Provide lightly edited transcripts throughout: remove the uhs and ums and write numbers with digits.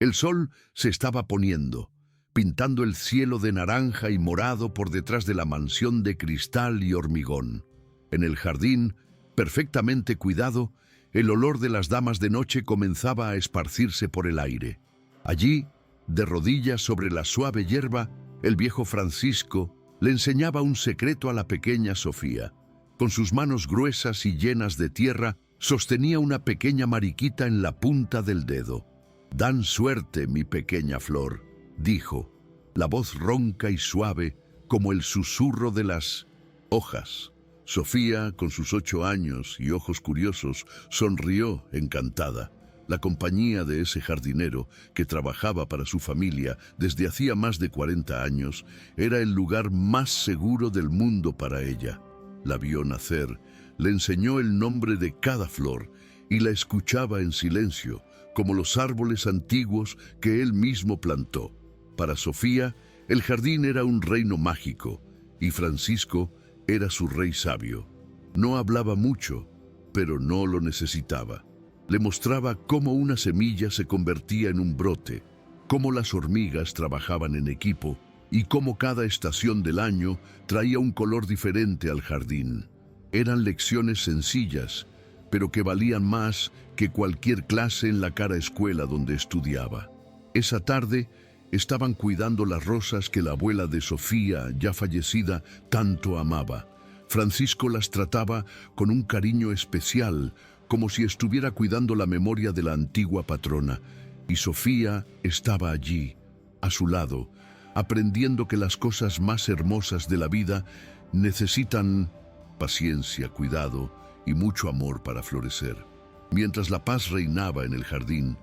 El sol se estaba poniendo, pintando el cielo de naranja y morado por detrás de la mansión de cristal y hormigón. En el jardín, perfectamente cuidado, el olor de las damas de noche comenzaba a esparcirse por el aire. Allí, de rodillas sobre la suave hierba, el viejo Francisco le enseñaba un secreto a la pequeña Sofía. Con sus manos gruesas y llenas de tierra, sostenía una pequeña mariquita en la punta del dedo. «Dan suerte, mi pequeña flor», dijo, la voz ronca y suave como el susurro de las hojas. Sofía, con sus 8 años y ojos curiosos, sonrió encantada. La compañía de ese jardinero, que trabajaba para su familia desde hacía más de 40 años, era el lugar más seguro del mundo para ella. La vio nacer, le enseñó el nombre de cada flor y la escuchaba en silencio, como los árboles antiguos que él mismo plantó. Para Sofía, el jardín era un reino mágico y Francisco era su rey sabio. No hablaba mucho, pero no lo necesitaba. Le mostraba cómo una semilla se convertía en un brote, cómo las hormigas trabajaban en equipo y cómo cada estación del año traía un color diferente al jardín. Eran lecciones sencillas, pero que valían más que cualquier clase en la cara escuela donde estudiaba. Esa tarde estaban cuidando las rosas que la abuela de Sofía, ya fallecida, tanto amaba. Francisco las trataba con un cariño especial, como si estuviera cuidando la memoria de la antigua patrona, y Sofía estaba allí, a su lado, aprendiendo que las cosas más hermosas de la vida necesitan paciencia, cuidado y mucho amor para florecer. Mientras la paz reinaba en el jardín,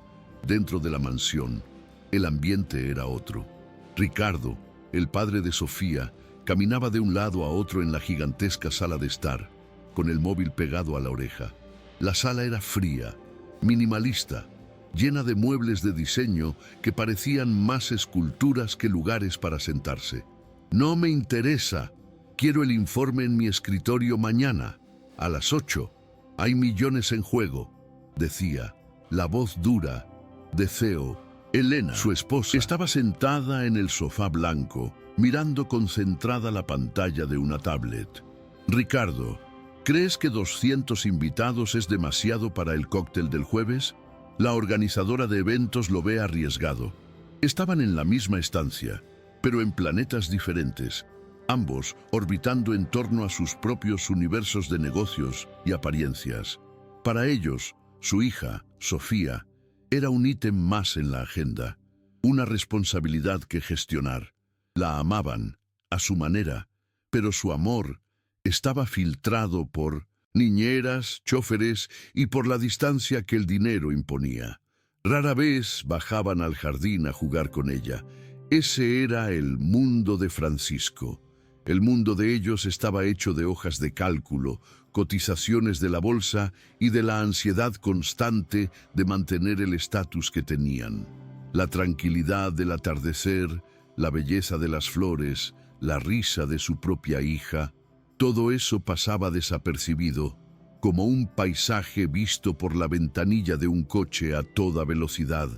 dentro de la mansión, el ambiente era otro. Ricardo, el padre de Sofía, caminaba de un lado a otro en la gigantesca sala de estar, con el móvil pegado a la oreja. La sala era fría, minimalista, llena de muebles de diseño que parecían más esculturas que lugares para sentarse. «No me interesa. Quiero el informe en mi escritorio mañana, a las 8. Hay millones en juego», decía, la voz dura de CEO. Elena, su esposa, estaba sentada en el sofá blanco, mirando concentrada la pantalla de una tablet. «Ricardo, ¿crees que 200 invitados es demasiado para el cóctel del jueves? La organizadora de eventos lo ve arriesgado». Estaban en la misma estancia, pero en planetas diferentes, ambos orbitando en torno a sus propios universos de negocios y apariencias. Para ellos, su hija, Sofía, era un ítem más en la agenda, una responsabilidad que gestionar. La amaban, a su manera, pero su amor estaba filtrado por niñeras, choferes y por la distancia que el dinero imponía. Rara vez bajaban al jardín a jugar con ella. Ese era el mundo de Francisco. El mundo de ellos estaba hecho de hojas de cálculo, cotizaciones de la bolsa y de la ansiedad constante de mantener el estatus que tenían. La tranquilidad del atardecer, la belleza de las flores, la risa de su propia hija, todo eso pasaba desapercibido, como un paisaje visto por la ventanilla de un coche a toda velocidad,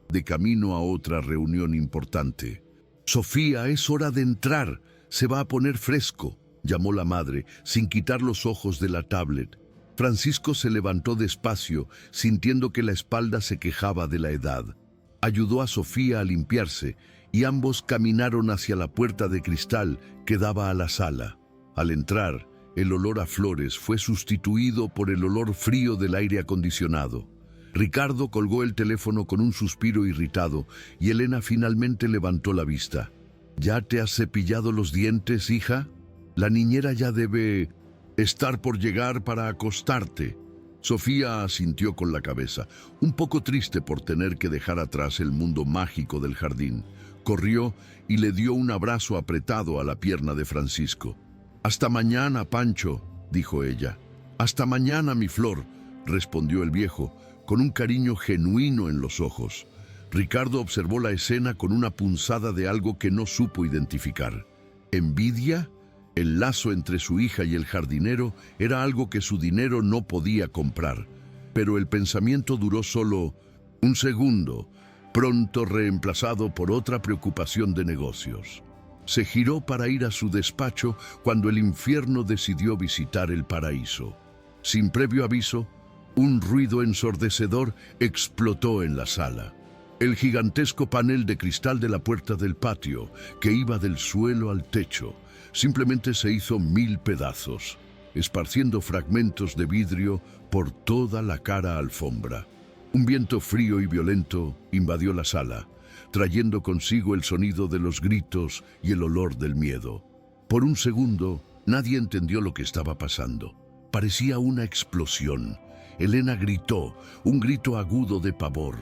de camino a otra reunión importante. «Sofía, es hora de entrar. Se va a poner fresco», llamó la madre, sin quitar los ojos de la tablet. Francisco se levantó despacio, sintiendo que la espalda se quejaba de la edad. Ayudó a Sofía a limpiarse, y ambos caminaron hacia la puerta de cristal que daba a la sala. Al entrar, el olor a flores fue sustituido por el olor frío del aire acondicionado. Ricardo colgó el teléfono con un suspiro irritado, y Elena finalmente levantó la vista. «¿Ya te has cepillado los dientes, hija? La niñera ya debe estar por llegar para acostarte». Sofía asintió con la cabeza, un poco triste por tener que dejar atrás el mundo mágico del jardín. Corrió y le dio un abrazo apretado a la pierna de Francisco. «Hasta mañana, Pancho», dijo ella. «Hasta mañana, mi flor», respondió el viejo, con un cariño genuino en los ojos. Ricardo observó la escena con una punzada de algo que no supo identificar. ¿Envidia? El lazo entre su hija y el jardinero era algo que su dinero no podía comprar. Pero el pensamiento duró solo un segundo. pronto reemplazado por otra preocupación de negocios. Se giró para ir a su despacho cuando el infierno decidió visitar el paraíso. Sin previo aviso, un ruido ensordecedor explotó en la sala. El gigantesco panel de cristal de la puerta del patio, que iba del suelo al techo, simplemente se hizo 1000 pedazos, esparciendo fragmentos de vidrio por toda la cara alfombra. Un viento frío y violento invadió la sala, trayendo consigo el sonido de los gritos y el olor del miedo. Por un segundo, nadie entendió lo que estaba pasando. Parecía una explosión. Elena gritó, un grito agudo de pavor.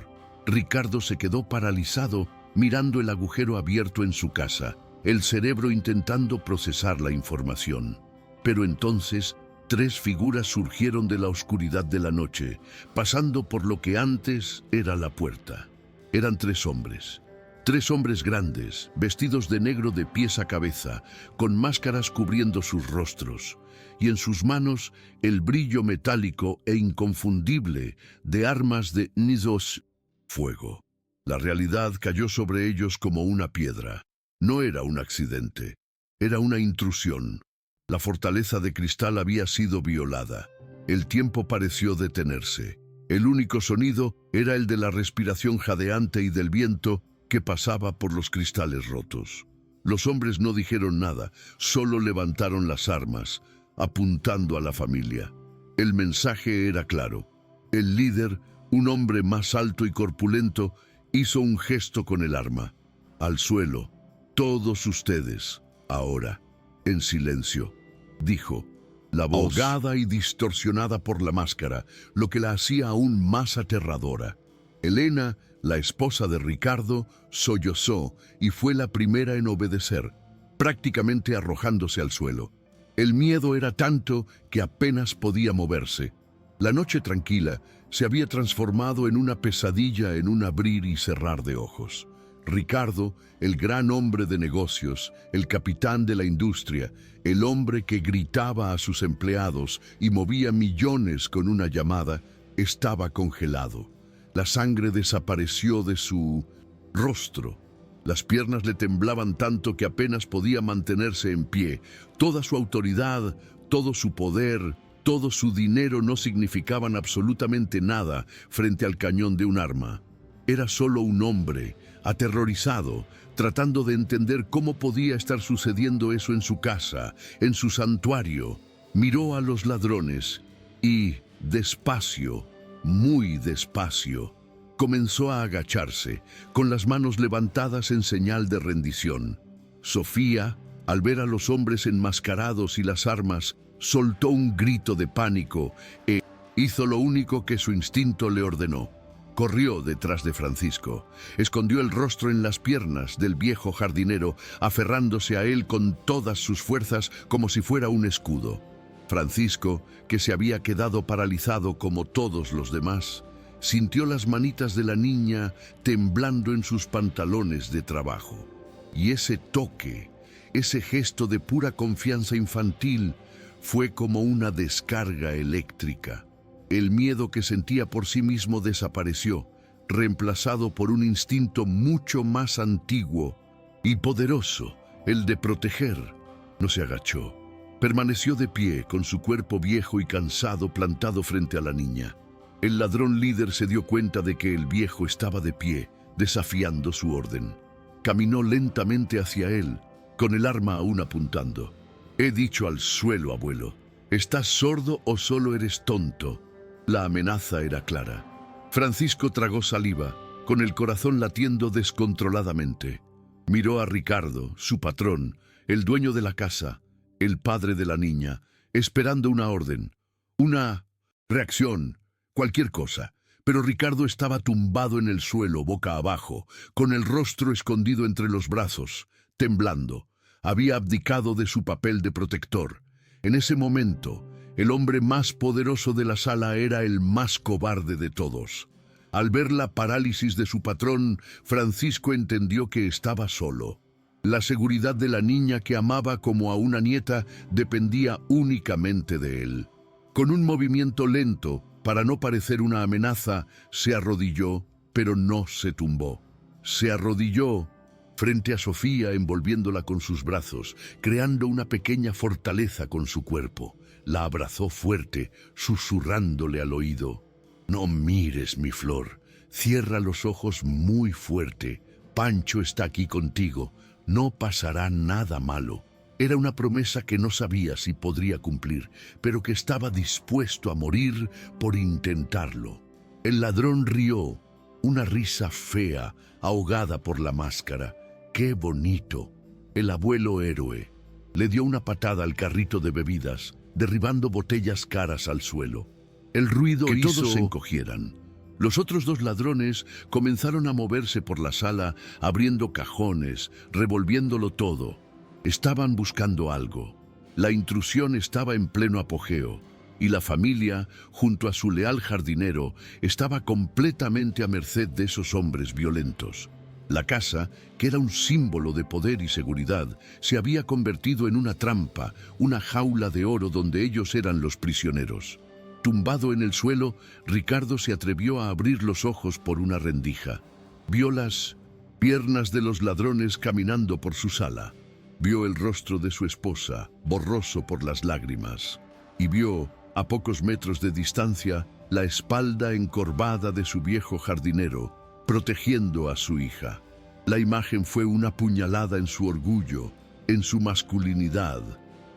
Ricardo se quedó paralizado, mirando el agujero abierto en su casa, el cerebro intentando procesar la información. Pero entonces, 3 figuras surgieron de la oscuridad de la noche, pasando por lo que antes era la puerta. Eran 3 hombres. 3 hombres grandes, vestidos de negro de pies a cabeza, con máscaras cubriendo sus rostros, y en sus manos el brillo metálico e inconfundible de armas de Nizos, fuego. La realidad cayó sobre ellos como una piedra. No era un accidente, era una intrusión. La fortaleza de cristal había sido violada. El tiempo pareció detenerse. El único sonido era el de la respiración jadeante y del viento que pasaba por los cristales rotos. Los hombres no dijeron nada, solo levantaron las armas, apuntando a la familia. El mensaje era claro. El líder, un hombre más alto y corpulento, hizo un gesto con el arma. Al suelo, todos ustedes, ahora, en silencio, dijo, la voz ahogada y distorsionada por la máscara, lo que la hacía aún más aterradora. Elena, la esposa de Ricardo, sollozó y fue la primera en obedecer, prácticamente arrojándose al suelo. El miedo era tanto que apenas podía moverse. La noche tranquila se había transformado en una pesadilla en un abrir y cerrar de ojos. Ricardo, el gran hombre de negocios, el capitán de la industria, el hombre que gritaba a sus empleados y movía millones con una llamada, estaba congelado. La sangre desapareció de su rostro. Las piernas le temblaban tanto que apenas podía mantenerse en pie. Toda su autoridad, todo su poder, todo su dinero no significaban absolutamente nada frente al cañón de un arma. Era solo un hombre, aterrorizado, tratando de entender cómo podía estar sucediendo eso en su casa, en su santuario. Miró a los ladrones y, despacio, muy despacio, comenzó a agacharse, con las manos levantadas en señal de rendición. Sofía, al ver a los hombres enmascarados y las armas, soltó un grito de pánico e hizo lo único que su instinto le ordenó. Corrió detrás de Francisco, escondió el rostro en las piernas del viejo jardinero, aferrándose a él con todas sus fuerzas como si fuera un escudo. Francisco, que se había quedado paralizado como todos los demás, sintió las manitas de la niña temblando en sus pantalones de trabajo. Y ese toque, ese gesto de pura confianza infantil, fue como una descarga eléctrica. El miedo que sentía por sí mismo desapareció, reemplazado por un instinto mucho más antiguo y poderoso, el de proteger. No se agachó. Permaneció de pie, con su cuerpo viejo y cansado plantado frente a la niña. El ladrón líder se dio cuenta de que el viejo estaba de pie, desafiando su orden. Caminó lentamente hacia él, con el arma aún apuntando. He dicho al suelo, abuelo. ¿Estás sordo o solo eres tonto? La amenaza era clara. Francisco tragó saliva, con el corazón latiendo descontroladamente. Miró a Ricardo, su patrón, el dueño de la casa, el padre de la niña, esperando una orden, una reacción, cualquier cosa. Pero Ricardo estaba tumbado en el suelo, boca abajo, con el rostro escondido entre los brazos, temblando. Había abdicado de su papel de protector. En ese momento, el hombre más poderoso de la sala era el más cobarde de todos. Al ver la parálisis de su patrón, Francisco entendió que estaba solo. La seguridad de la niña que amaba como a una nieta dependía únicamente de él. Con un movimiento lento, para no parecer una amenaza, se arrodilló, pero no se tumbó. Se arrodilló frente a Sofía, envolviéndola con sus brazos, creando una pequeña fortaleza con su cuerpo. La abrazó fuerte, susurrándole al oído: «No mires, mi flor. Cierra los ojos muy fuerte. Pancho está aquí contigo. No pasará nada malo». Era una promesa que no sabía si podría cumplir, pero que estaba dispuesto a morir por intentarlo. El ladrón rió, una risa fea, ahogada por la máscara. ¡Qué bonito! El abuelo héroe le dio una patada al carrito de bebidas, derribando botellas caras al suelo. El ruido hizo que todos se encogieran. Los otros dos ladrones comenzaron a moverse por la sala, abriendo cajones, revolviéndolo todo. Estaban buscando algo. La intrusión estaba en pleno apogeo, y la familia, junto a su leal jardinero, estaba completamente a merced de esos hombres violentos. La casa, que era un símbolo de poder y seguridad, se había convertido en una trampa, una jaula de oro donde ellos eran los prisioneros. Tumbado en el suelo, Ricardo se atrevió a abrir los ojos por una rendija. Vio las piernas de los ladrones caminando por su sala. Vio el rostro de su esposa, borroso por las lágrimas, y vio, a pocos metros de distancia, la espalda encorvada de su viejo jardinero, protegiendo a su hija. La imagen fue una puñalada en su orgullo, en su masculinidad.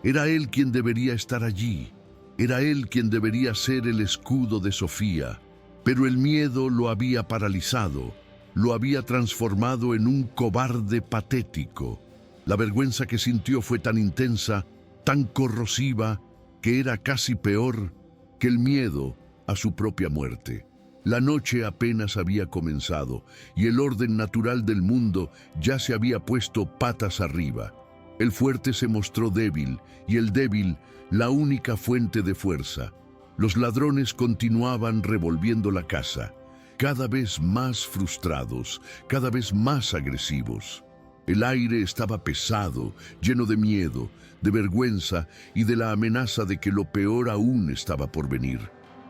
Era él quien debería estar allí. Era él quien debería ser el escudo de Sofía. Pero el miedo lo había paralizado, lo había transformado en un cobarde patético. La vergüenza que sintió fue tan intensa, tan corrosiva, que era casi peor que el miedo a su propia muerte. La noche apenas había comenzado y el orden natural del mundo ya se había puesto patas arriba. El fuerte se mostró débil y el débil la única fuente de fuerza. Los ladrones continuaban revolviendo la casa, cada vez más frustrados, cada vez más agresivos. El aire estaba pesado, lleno de miedo, de vergüenza y de la amenaza de que lo peor aún estaba por venir.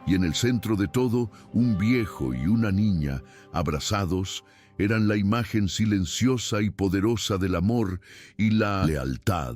Y en el centro de todo, un viejo y una niña, abrazados, eran la imagen silenciosa y poderosa del amor y la lealtad.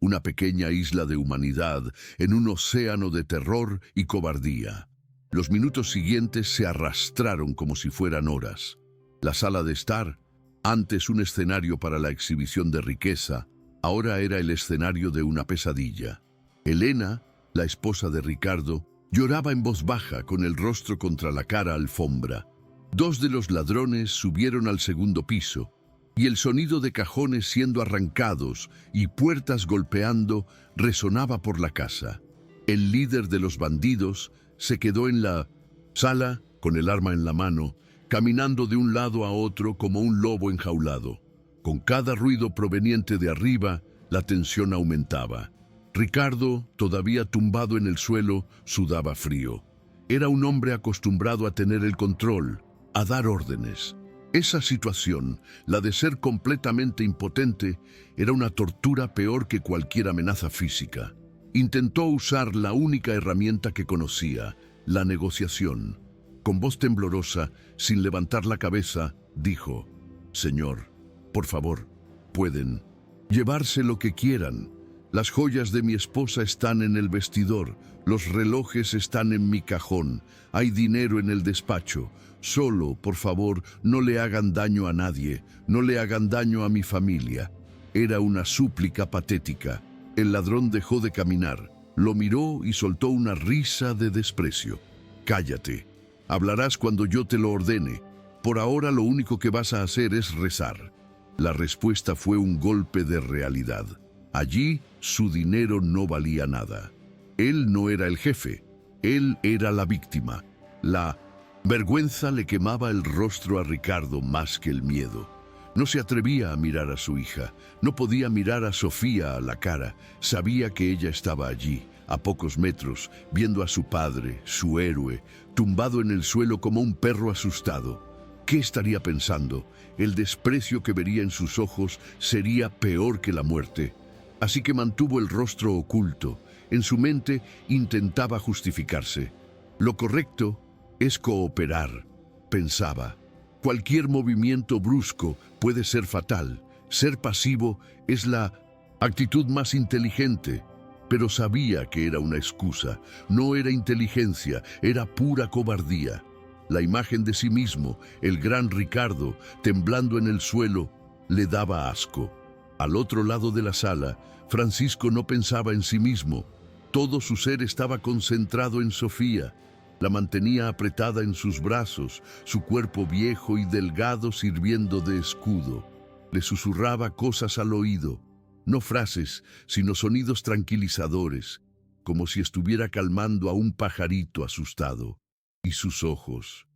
Una pequeña isla de humanidad en un océano de terror y cobardía. Los minutos siguientes se arrastraron como si fueran horas. La sala de estar, antes un escenario para la exhibición de riqueza, ahora era el escenario de una pesadilla. Elena, la esposa de Ricardo, lloraba en voz baja con el rostro contra la cara alfombra. Dos de los ladrones subieron al segundo piso, y el sonido de cajones siendo arrancados y puertas golpeando resonaba por la casa. El líder de los bandidos se quedó en la sala con el arma en la mano, caminando de un lado a otro como un lobo enjaulado. Con cada ruido proveniente de arriba, la tensión aumentaba. Ricardo, todavía tumbado en el suelo, sudaba frío. Era un hombre acostumbrado a tener el control, a dar órdenes. Esa situación, la de ser completamente impotente, era una tortura peor que cualquier amenaza física. Intentó usar la única herramienta que conocía, la negociación. Con voz temblorosa, sin levantar la cabeza, dijo: «Señor, por favor, pueden llevarse lo que quieran. Las joyas de mi esposa están en el vestidor, los relojes están en mi cajón, hay dinero en el despacho. Solo, por favor, no le hagan daño a nadie, no le hagan daño a mi familia». Era una súplica patética. El ladrón dejó de caminar, lo miró y soltó una risa de desprecio. «Cállate. Hablarás cuando yo te lo ordene. Por ahora lo único que vas a hacer es rezar». La respuesta fue un golpe de realidad. Allí su dinero no valía nada. Él no era el jefe, él era la víctima. La vergüenza le quemaba el rostro a Ricardo más que el miedo. No se atrevía a mirar a su hija, no podía mirar a Sofía a la cara. Sabía que ella estaba allí, a pocos metros, viendo a su padre, su héroe, tumbado en el suelo como un perro asustado. ¿Qué estaría pensando? El desprecio que vería en sus ojos sería peor que la muerte. Así que mantuvo el rostro oculto. En su mente intentaba justificarse. Lo correcto es cooperar, pensaba. Cualquier movimiento brusco puede ser fatal. Ser pasivo es la actitud más inteligente, pero sabía que era una excusa. No era inteligencia, era pura cobardía. La imagen de sí mismo, el gran Ricardo, temblando en el suelo, le daba asco. Al otro lado de la sala, Francisco no pensaba en sí mismo. Todo su ser estaba concentrado en Sofía. La mantenía apretada en sus brazos, su cuerpo viejo y delgado sirviendo de escudo. Le susurraba cosas al oído, no frases, sino sonidos tranquilizadores, como si estuviera calmando a un pajarito asustado. Y sus ojos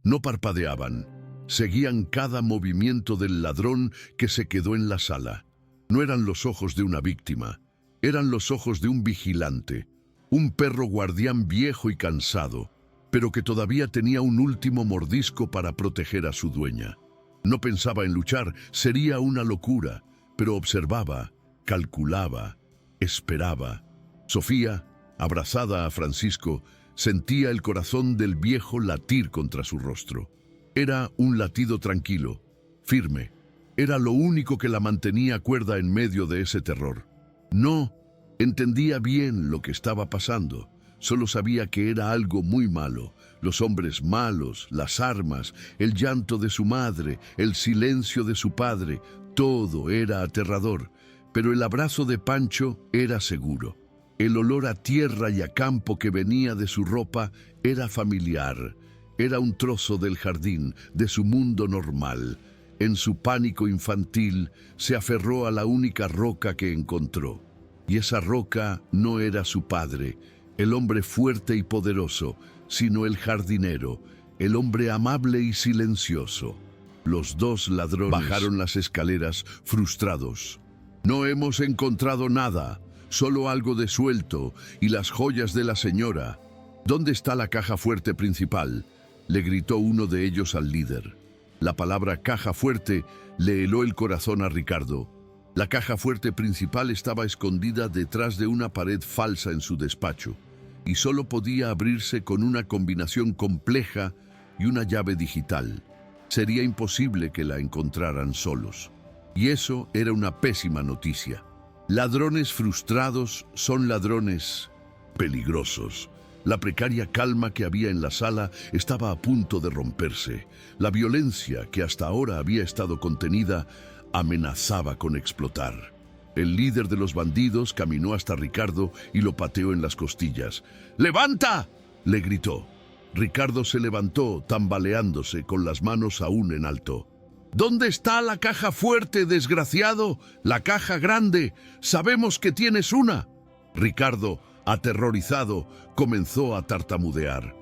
no parpadeaban, seguían cada movimiento del ladrón que se quedó en la sala. No eran los ojos de una víctima, eran los ojos de un vigilante, un perro guardián viejo y cansado, pero que todavía tenía un último mordisco para proteger a su dueña. No pensaba en luchar, sería una locura, pero observaba, calculaba, esperaba. Sofía, abrazada a Francisco, sentía el corazón del viejo latir contra su rostro. Era un latido tranquilo, firme. Era lo único que la mantenía cuerda en medio de ese terror. No entendía bien lo que estaba pasando. Solo sabía que era algo muy malo. Los hombres malos, las armas, el llanto de su madre, el silencio de su padre, todo era aterrador. Pero el abrazo de Pancho era seguro. El olor a tierra y a campo que venía de su ropa era familiar. Era un trozo del jardín, de su mundo normal. En su pánico infantil, se aferró a la única roca que encontró. Y esa roca no era su padre, el hombre fuerte y poderoso, sino el jardinero, el hombre amable y silencioso. Los dos ladrones bajaron las escaleras frustrados. «No hemos encontrado nada, solo algo de suelto y las joyas de la señora. ¿Dónde está la caja fuerte principal?», le gritó uno de ellos al líder. La palabra caja fuerte le heló el corazón a Ricardo. La caja fuerte principal estaba escondida detrás de una pared falsa en su despacho y solo podía abrirse con una combinación compleja y una llave digital. Sería imposible que la encontraran solos. Y eso era una pésima noticia. Ladrones frustrados son ladrones peligrosos. La precaria calma que había en la sala estaba a punto de romperse. La violencia, que hasta ahora había estado contenida, amenazaba con explotar. El líder de los bandidos caminó hasta Ricardo y lo pateó en las costillas. ¡Levanta!, le gritó. Ricardo se levantó, tambaleándose, con las manos aún en alto. «¿Dónde está la caja fuerte, desgraciado? La caja grande. Sabemos que tienes una». Ricardo, aterrorizado, comenzó a tartamudear.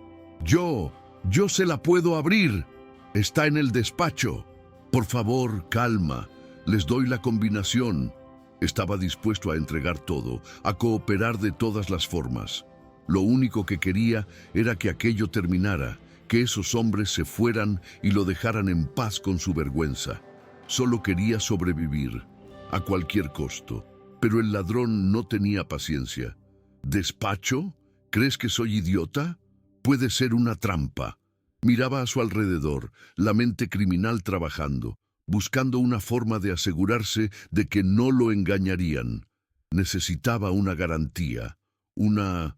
Yo se la puedo abrir. Está en el despacho. Por favor, calma. Les doy la combinación». Estaba dispuesto a entregar todo, a cooperar de todas las formas. Lo único que quería era que aquello terminara, que esos hombres se fueran y lo dejaran en paz con su vergüenza. Solo quería sobrevivir, a cualquier costo. Pero el ladrón no tenía paciencia. «¿Despacho? ¿Crees que soy idiota? Puede ser una trampa». Miraba a su alrededor, la mente criminal trabajando, buscando una forma de asegurarse de que no lo engañarían. Necesitaba una garantía, una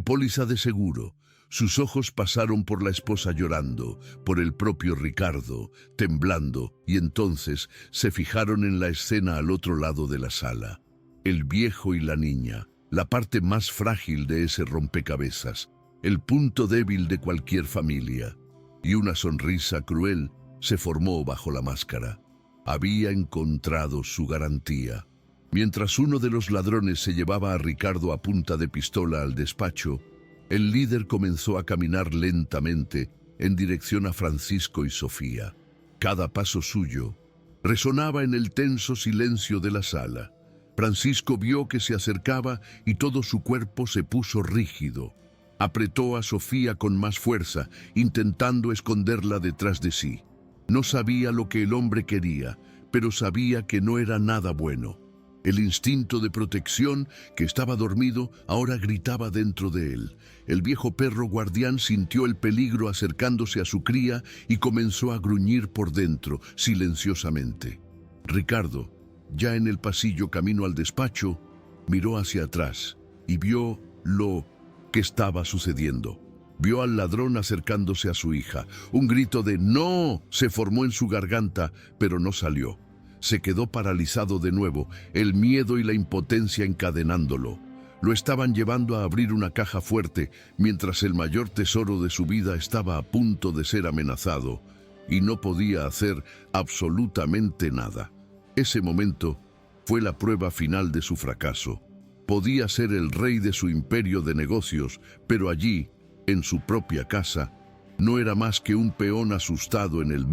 póliza de seguro. Sus ojos pasaron por la esposa llorando, por el propio Ricardo, temblando, y entonces se fijaron en la escena al otro lado de la sala. El viejo y la niña, la parte más frágil de ese rompecabezas, el punto débil de cualquier familia. Y una sonrisa cruel se formó bajo la máscara. Había encontrado su garantía. Mientras uno de los ladrones se llevaba a Ricardo a punta de pistola al despacho, el líder comenzó a caminar lentamente en dirección a Francisco y Sofía. Cada paso suyo resonaba en el tenso silencio de la sala. Francisco vio que se acercaba y todo su cuerpo se puso rígido. Apretó a Sofía con más fuerza, intentando esconderla detrás de sí. No sabía lo que el hombre quería, pero sabía que no era nada bueno. El instinto de protección, que estaba dormido, ahora gritaba dentro de él. El viejo perro guardián sintió el peligro acercándose a su cría y comenzó a gruñir por dentro, silenciosamente. Ricardo, ya en el pasillo camino al despacho, miró hacia atrás y vio lo que estaba sucediendo. Vio al ladrón acercándose a su hija. Un grito de ¡no! Se formó en su garganta, pero no salió. Se quedó paralizado de nuevo, el miedo y la impotencia encadenándolo. Lo estaban llevando a abrir una caja fuerte, mientras el mayor tesoro de su vida estaba a punto de ser amenazado, y no podía hacer absolutamente nada. Ese momento fue la prueba final de su fracaso. Podía ser el rey de su imperio de negocios, pero allí, en su propia casa, no era más que un peón asustado en el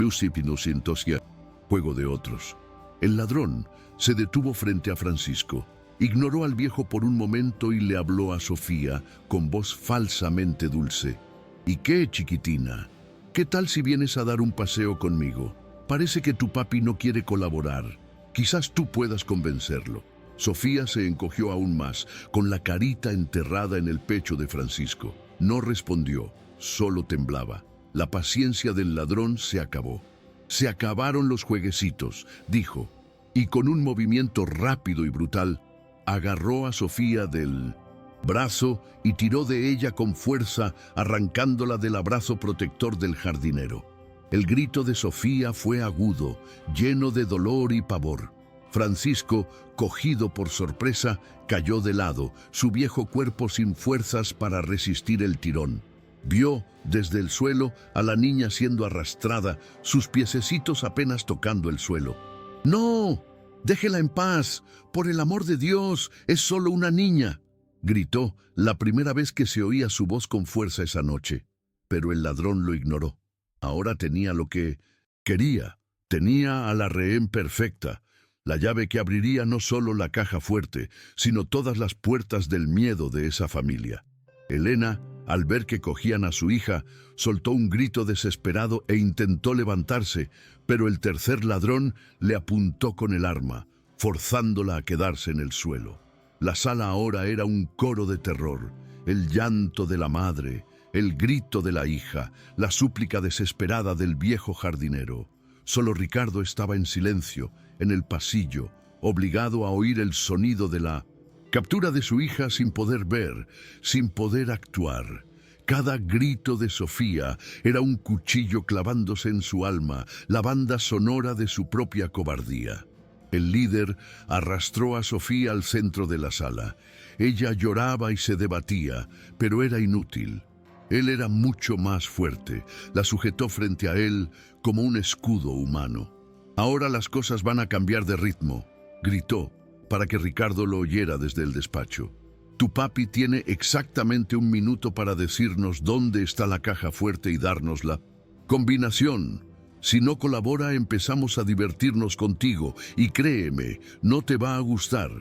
juego de otros. El ladrón se detuvo frente a Francisco, ignoró al viejo por un momento y le habló a Sofía con voz falsamente dulce. ¿Y qué, chiquitina? ¿Qué tal si vienes a dar un paseo conmigo? Parece que tu papi no quiere colaborar. Quizás tú puedas convencerlo. Sofía se encogió aún más, con la carita enterrada en el pecho de Francisco. No respondió, solo temblaba. La paciencia del ladrón se acabó. Se acabaron los jueguecitos, dijo, y con un movimiento rápido y brutal, agarró a Sofía del brazo y tiró de ella con fuerza, arrancándola del abrazo protector del jardinero. El grito de Sofía fue agudo, lleno de dolor y pavor. Francisco, cogido por sorpresa, cayó de lado, su viejo cuerpo sin fuerzas para resistir el tirón. Vio desde el suelo a la niña siendo arrastrada, sus piececitos apenas tocando el suelo. ¡No! ¡Déjela en paz! ¡Por el amor de Dios! ¡Es solo una niña!, gritó, la primera vez que se oía su voz con fuerza esa noche. Pero el ladrón lo ignoró. Ahora tenía lo que quería. Tenía a la rehén perfecta, la llave que abriría no solo la caja fuerte, sino todas las puertas del miedo de esa familia. Elena, al ver que cogían a su hija, soltó un grito desesperado e intentó levantarse, pero el tercer ladrón le apuntó con el arma, forzándola a quedarse en el suelo. La sala ahora era un coro de terror, el llanto de la madre, el grito de la hija, la súplica desesperada del viejo jardinero. Solo Ricardo estaba en silencio, en el pasillo, obligado a oír el sonido de la captura de su hija sin poder ver, sin poder actuar. Cada grito de Sofía era un cuchillo clavándose en su alma, la banda sonora de su propia cobardía. El líder arrastró a Sofía al centro de la sala. Ella lloraba y se debatía, pero era inútil. Él era mucho más fuerte, la sujetó frente a él como un escudo humano. «Ahora las cosas van a cambiar de ritmo», gritó, para que Ricardo lo oyera desde el despacho. «Tu papi tiene exactamente 1 minuto para decirnos dónde está la caja fuerte y darnos la combinación. Si no colabora, empezamos a divertirnos contigo, y créeme, no te va a gustar».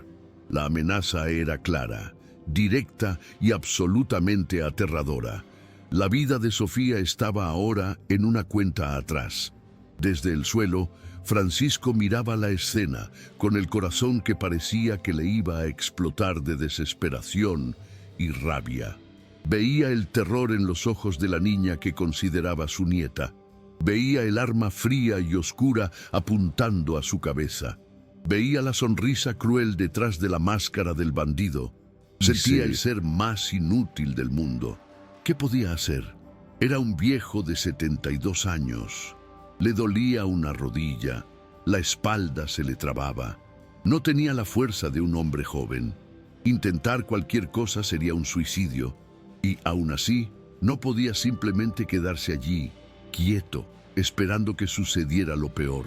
La amenaza era clara, directa y absolutamente aterradora. La vida de Sofía estaba ahora en una cuenta atrás. Desde el suelo, Francisco miraba la escena, con el corazón que parecía que le iba a explotar de desesperación y rabia. Veía el terror en los ojos de la niña que consideraba su nieta. Veía el arma fría y oscura apuntando a su cabeza. Veía la sonrisa cruel detrás de la máscara del bandido. Sentía el ser más inútil del mundo. ¿Qué podía hacer? Era un viejo de 72 años. Le dolía una rodilla, la espalda se le trababa. No tenía la fuerza de un hombre joven. Intentar cualquier cosa sería un suicidio. Y aún así, no podía simplemente quedarse allí, quieto, esperando que sucediera lo peor.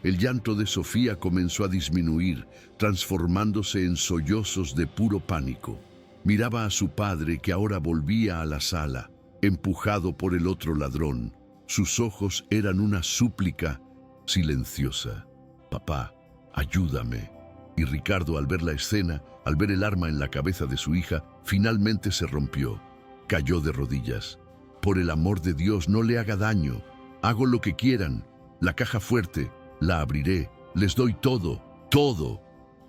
El llanto de Sofía comenzó a disminuir, transformándose en sollozos de puro pánico. Miraba a su padre, que ahora volvía a la sala, empujado por el otro ladrón. Sus ojos eran una súplica silenciosa. «Papá, ayúdame». Y Ricardo, al ver la escena, al ver el arma en la cabeza de su hija, finalmente se rompió. Cayó de rodillas. «Por el amor de Dios, no le haga daño. Hago lo que quieran. La caja fuerte, la abriré. Les doy todo, todo».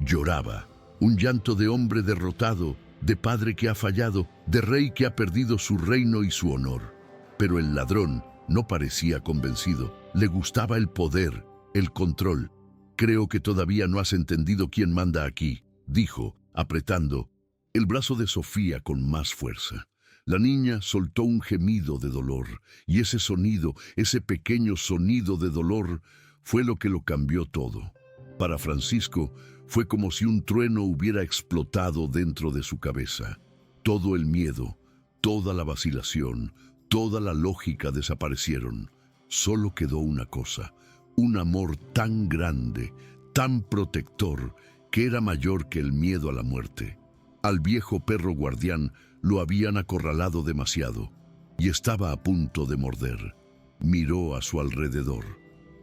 Lloraba, un llanto de hombre derrotado, de padre que ha fallado, de rey que ha perdido su reino y su honor. Pero el ladrón no parecía convencido. Le gustaba el poder, el control. «Creo que todavía no has entendido quién manda aquí», dijo, apretando el brazo de Sofía con más fuerza. La niña soltó un gemido de dolor, y ese sonido, ese pequeño sonido de dolor, fue lo que lo cambió todo. Para Francisco, fue como si un trueno hubiera explotado dentro de su cabeza. Todo el miedo, toda la vacilación, toda la lógica desaparecieron. Solo quedó una cosa, un amor tan grande, tan protector, que era mayor que el miedo a la muerte. Al viejo perro guardián lo habían acorralado demasiado y estaba a punto de morder. Miró a su alrededor.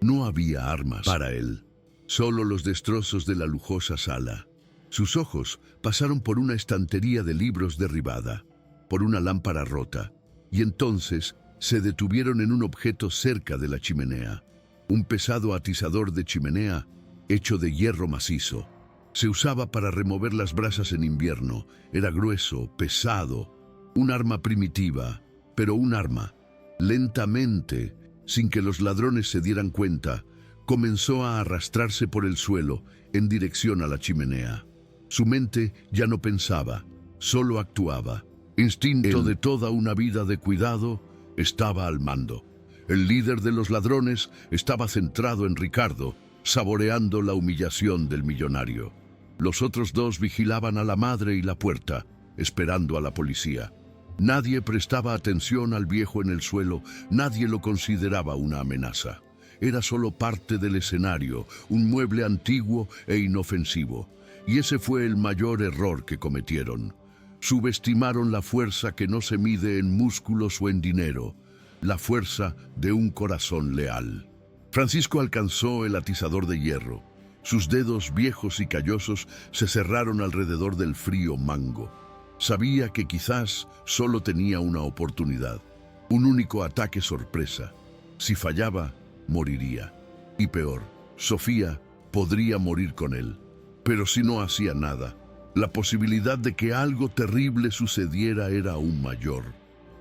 No había armas para él, solo los destrozos de la lujosa sala. Sus ojos pasaron por una estantería de libros derribada, por una lámpara rota, y entonces se detuvieron en un objeto cerca de la chimenea. Un pesado atizador de chimenea hecho de hierro macizo. Se usaba para remover las brasas en invierno. Era grueso, pesado, un arma primitiva, pero un arma. Lentamente, sin que los ladrones se dieran cuenta, comenzó a arrastrarse por el suelo en dirección a la chimenea. Su mente ya no pensaba, solo actuaba. Instinto de toda una vida de cuidado estaba al mando. El líder de los ladrones estaba centrado en Ricardo, saboreando la humillación del millonario. Los otros dos vigilaban a la madre y la puerta, esperando a la policía. Nadie prestaba atención al viejo en el suelo, nadie lo consideraba una amenaza. Era solo parte del escenario, un mueble antiguo e inofensivo. Y ese fue el mayor error que cometieron. Subestimaron la fuerza que no se mide en músculos o en dinero, la fuerza de un corazón leal. Francisco alcanzó el atizador de hierro. Sus dedos viejos y callosos se cerraron alrededor del frío mango. Sabía que quizás solo tenía una oportunidad, un único ataque sorpresa. Si fallaba, moriría. Y peor, Sofía podría morir con él. Pero si no hacía nada, la posibilidad de que algo terrible sucediera era aún mayor.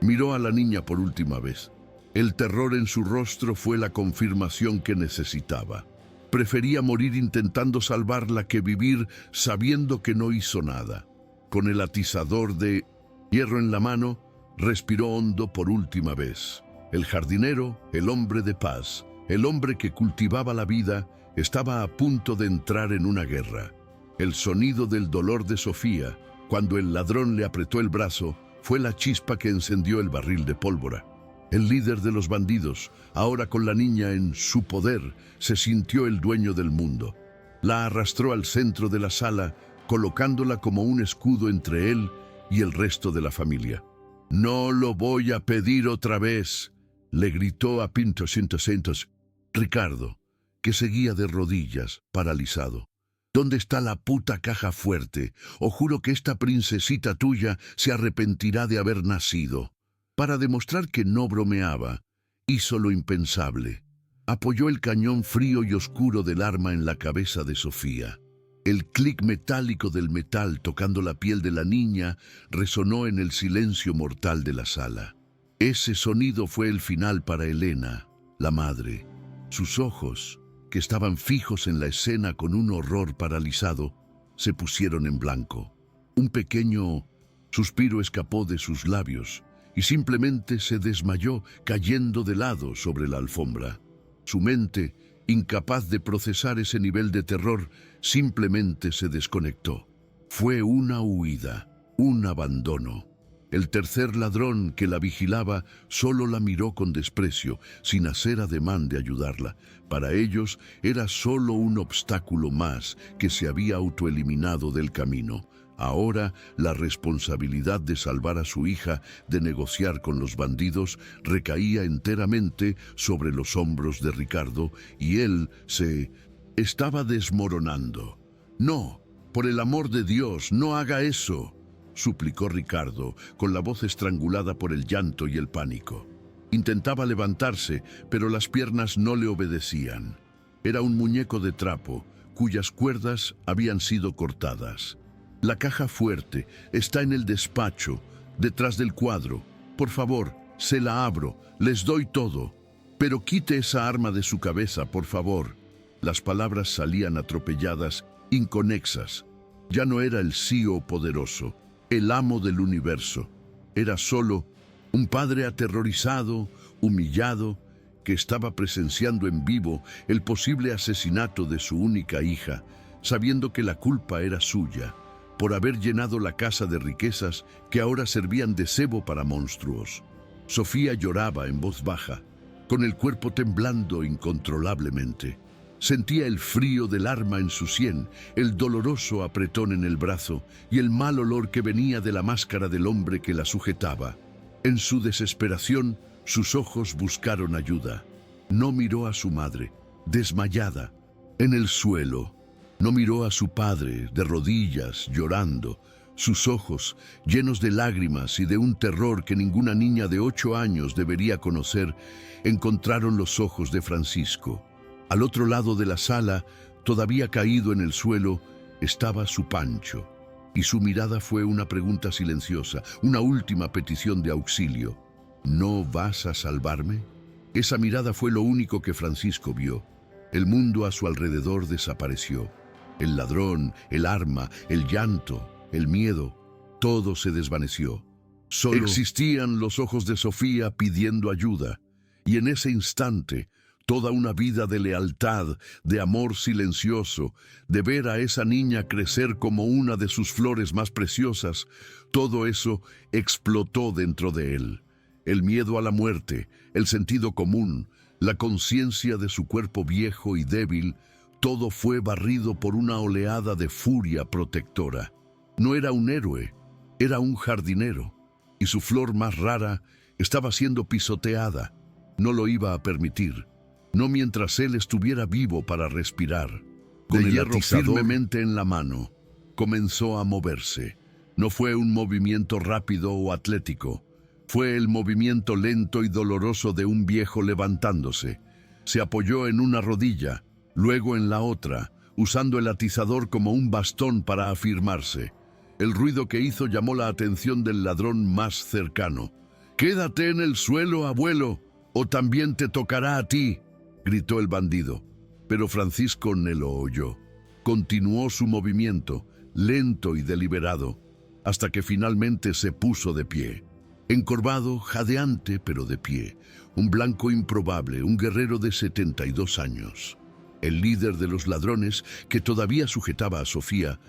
Miró a la niña por última vez. El terror en su rostro fue la confirmación que necesitaba. Prefería morir intentando salvarla que vivir sabiendo que no hizo nada. Con el atizador de hierro en la mano, respiró hondo por última vez. El jardinero, el hombre de paz, el hombre que cultivaba la vida, estaba a punto de entrar en una guerra. El sonido del dolor de Sofía, cuando el ladrón le apretó el brazo, fue la chispa que encendió el barril de pólvora. El líder de los bandidos, ahora con la niña en su poder, se sintió el dueño del mundo. La arrastró al centro de la sala, colocándola como un escudo entre él y el resto de la familia. «No lo voy a pedir otra vez», le gritó a Pinto Cintocentos. Ricardo, que seguía de rodillas, paralizado. «¿Dónde está la puta caja fuerte? O juro que esta princesita tuya se arrepentirá de haber nacido». Para demostrar que no bromeaba, hizo lo impensable. Apoyó el cañón frío y oscuro del arma en la cabeza de Sofía. El clic metálico del metal tocando la piel de la niña resonó en el silencio mortal de la sala. Ese sonido fue el final para Elena, la madre. Sus ojos, que estaban fijos en la escena con un horror paralizado, se pusieron en blanco. Un pequeño suspiro escapó de sus labios y simplemente se desmayó cayendo de lado sobre la alfombra. Su mente, incapaz de procesar ese nivel de terror, simplemente se desconectó. Fue una huida, un abandono. El tercer ladrón que la vigilaba solo la miró con desprecio, sin hacer ademán de ayudarla. Para ellos era solo un obstáculo más que se había autoeliminado del camino. Ahora la responsabilidad de salvar a su hija, de negociar con los bandidos, recaía enteramente sobre los hombros de Ricardo, y él se estaba desmoronando. «No, por el amor de Dios, no haga eso», suplicó Ricardo, con la voz estrangulada por el llanto y el pánico. Intentaba levantarse, pero las piernas no le obedecían. Era un muñeco de trapo, cuyas cuerdas habían sido cortadas. La caja fuerte está en el despacho, detrás del cuadro. Por favor, se la abro, les doy todo. Pero quite esa arma de su cabeza, por favor. Las palabras salían atropelladas, inconexas. Ya no era el CEO poderoso, el amo del universo. Era solo un padre aterrorizado, humillado, que estaba presenciando en vivo el posible asesinato de su única hija, sabiendo que la culpa era suya, por haber llenado la casa de riquezas que ahora servían de cebo para monstruos. Sofía lloraba en voz baja, con el cuerpo temblando incontrolablemente. Sentía el frío del arma en su sien, el doloroso apretón en el brazo y el mal olor que venía de la máscara del hombre que la sujetaba. En su desesperación, sus ojos buscaron ayuda. No miró a su madre, desmayada, en el suelo. No miró a su padre, de rodillas, llorando. Sus ojos, llenos de lágrimas y de un terror que ninguna niña de 8 años debería conocer, encontraron los ojos de Francisco. Al otro lado de la sala, todavía caído en el suelo, estaba su Pancho, y su mirada fue una pregunta silenciosa, una última petición de auxilio. ¿No vas a salvarme? Esa mirada fue lo único que Francisco vio. El mundo a su alrededor desapareció. El ladrón, el arma, el llanto, el miedo, todo se desvaneció. Solo existían los ojos de Sofía pidiendo ayuda, y en ese instante, toda una vida de lealtad, de amor silencioso, de ver a esa niña crecer como una de sus flores más preciosas, todo eso explotó dentro de él. El miedo a la muerte, el sentido común, la conciencia de su cuerpo viejo y débil, todo fue barrido por una oleada de furia protectora. No era un héroe, era un jardinero, y su flor más rara estaba siendo pisoteada. No lo iba a permitir. No mientras él estuviera vivo para respirar. Con el hierro firmemente en la mano, comenzó a moverse. No fue un movimiento rápido o atlético. Fue el movimiento lento y doloroso de un viejo levantándose. Se apoyó en una rodilla, luego en la otra, usando el atizador como un bastón para afirmarse. El ruido que hizo llamó la atención del ladrón más cercano. «¡Quédate en el suelo, abuelo, o también te tocará a ti!», gritó el bandido, pero Francisco no lo oyó. Continuó su movimiento, lento y deliberado, hasta que finalmente se puso de pie. Encorvado, jadeante, pero de pie, un blanco improbable, un guerrero de 72 años. El líder de los ladrones, que todavía sujetaba a Sofía,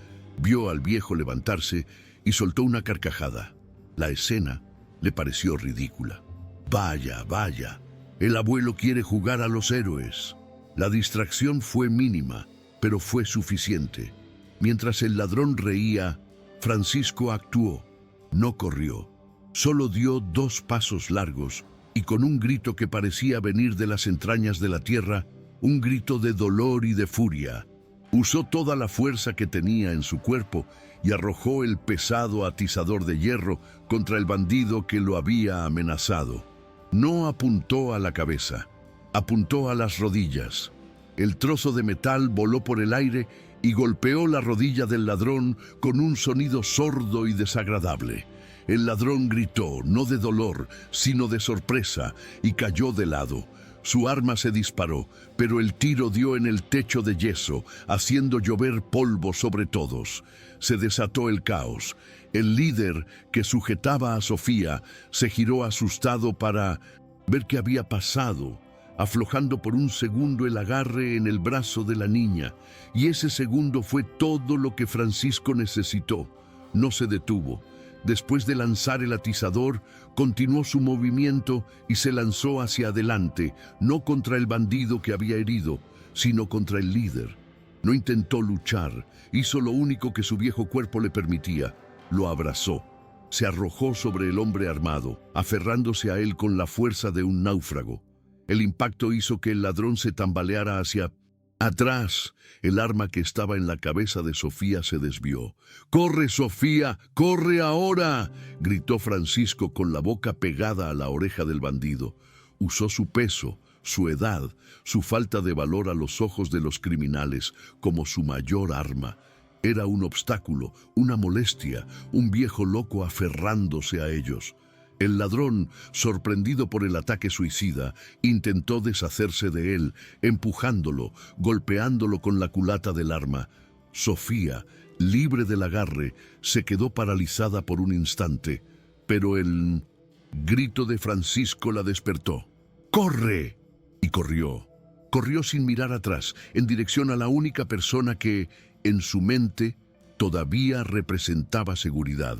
vio al viejo levantarse y soltó una carcajada. La escena le pareció ridícula. «Vaya, vaya. El abuelo quiere jugar a los héroes». La distracción fue mínima, pero fue suficiente. Mientras el ladrón reía, Francisco actuó. No corrió. Solo dio 2 pasos largos y con un grito que parecía venir de las entrañas de la tierra, un grito de dolor y de furia. Usó toda la fuerza que tenía en su cuerpo y arrojó el pesado atizador de hierro contra el bandido que lo había amenazado. No apuntó a la cabeza, apuntó a las rodillas. El trozo de metal voló por el aire y golpeó la rodilla del ladrón con un sonido sordo y desagradable. El ladrón gritó, no de dolor, sino de sorpresa, y cayó de lado. Su arma se disparó, pero el tiro dio en el techo de yeso, haciendo llover polvo sobre todos. Se desató el caos. El líder, que sujetaba a Sofía, se giró asustado para ver qué había pasado, aflojando por un segundo el agarre en el brazo de la niña. Y ese segundo fue todo lo que Francisco necesitó. No se detuvo. Después de lanzar el atizador, continuó su movimiento y se lanzó hacia adelante, no contra el bandido que había herido, sino contra el líder. No intentó luchar, hizo lo único que su viejo cuerpo le permitía. Lo abrazó. Se arrojó sobre el hombre armado, aferrándose a él con la fuerza de un náufrago. El impacto hizo que el ladrón se tambaleara hacia atrás. El arma que estaba en la cabeza de Sofía se desvió. «¡Corre, Sofía! ¡Corre ahora!», gritó Francisco con la boca pegada a la oreja del bandido. Usó su peso, su edad, su falta de valor a los ojos de los criminales como su mayor arma. Era un obstáculo, una molestia, un viejo loco aferrándose a ellos. El ladrón, sorprendido por el ataque suicida, intentó deshacerse de él, empujándolo, golpeándolo con la culata del arma. Sofía, libre del agarre, se quedó paralizada por un instante, pero el grito de Francisco la despertó. ¡Corre! Y corrió. Corrió sin mirar atrás, en dirección a la única persona que, en su mente, todavía representaba seguridad: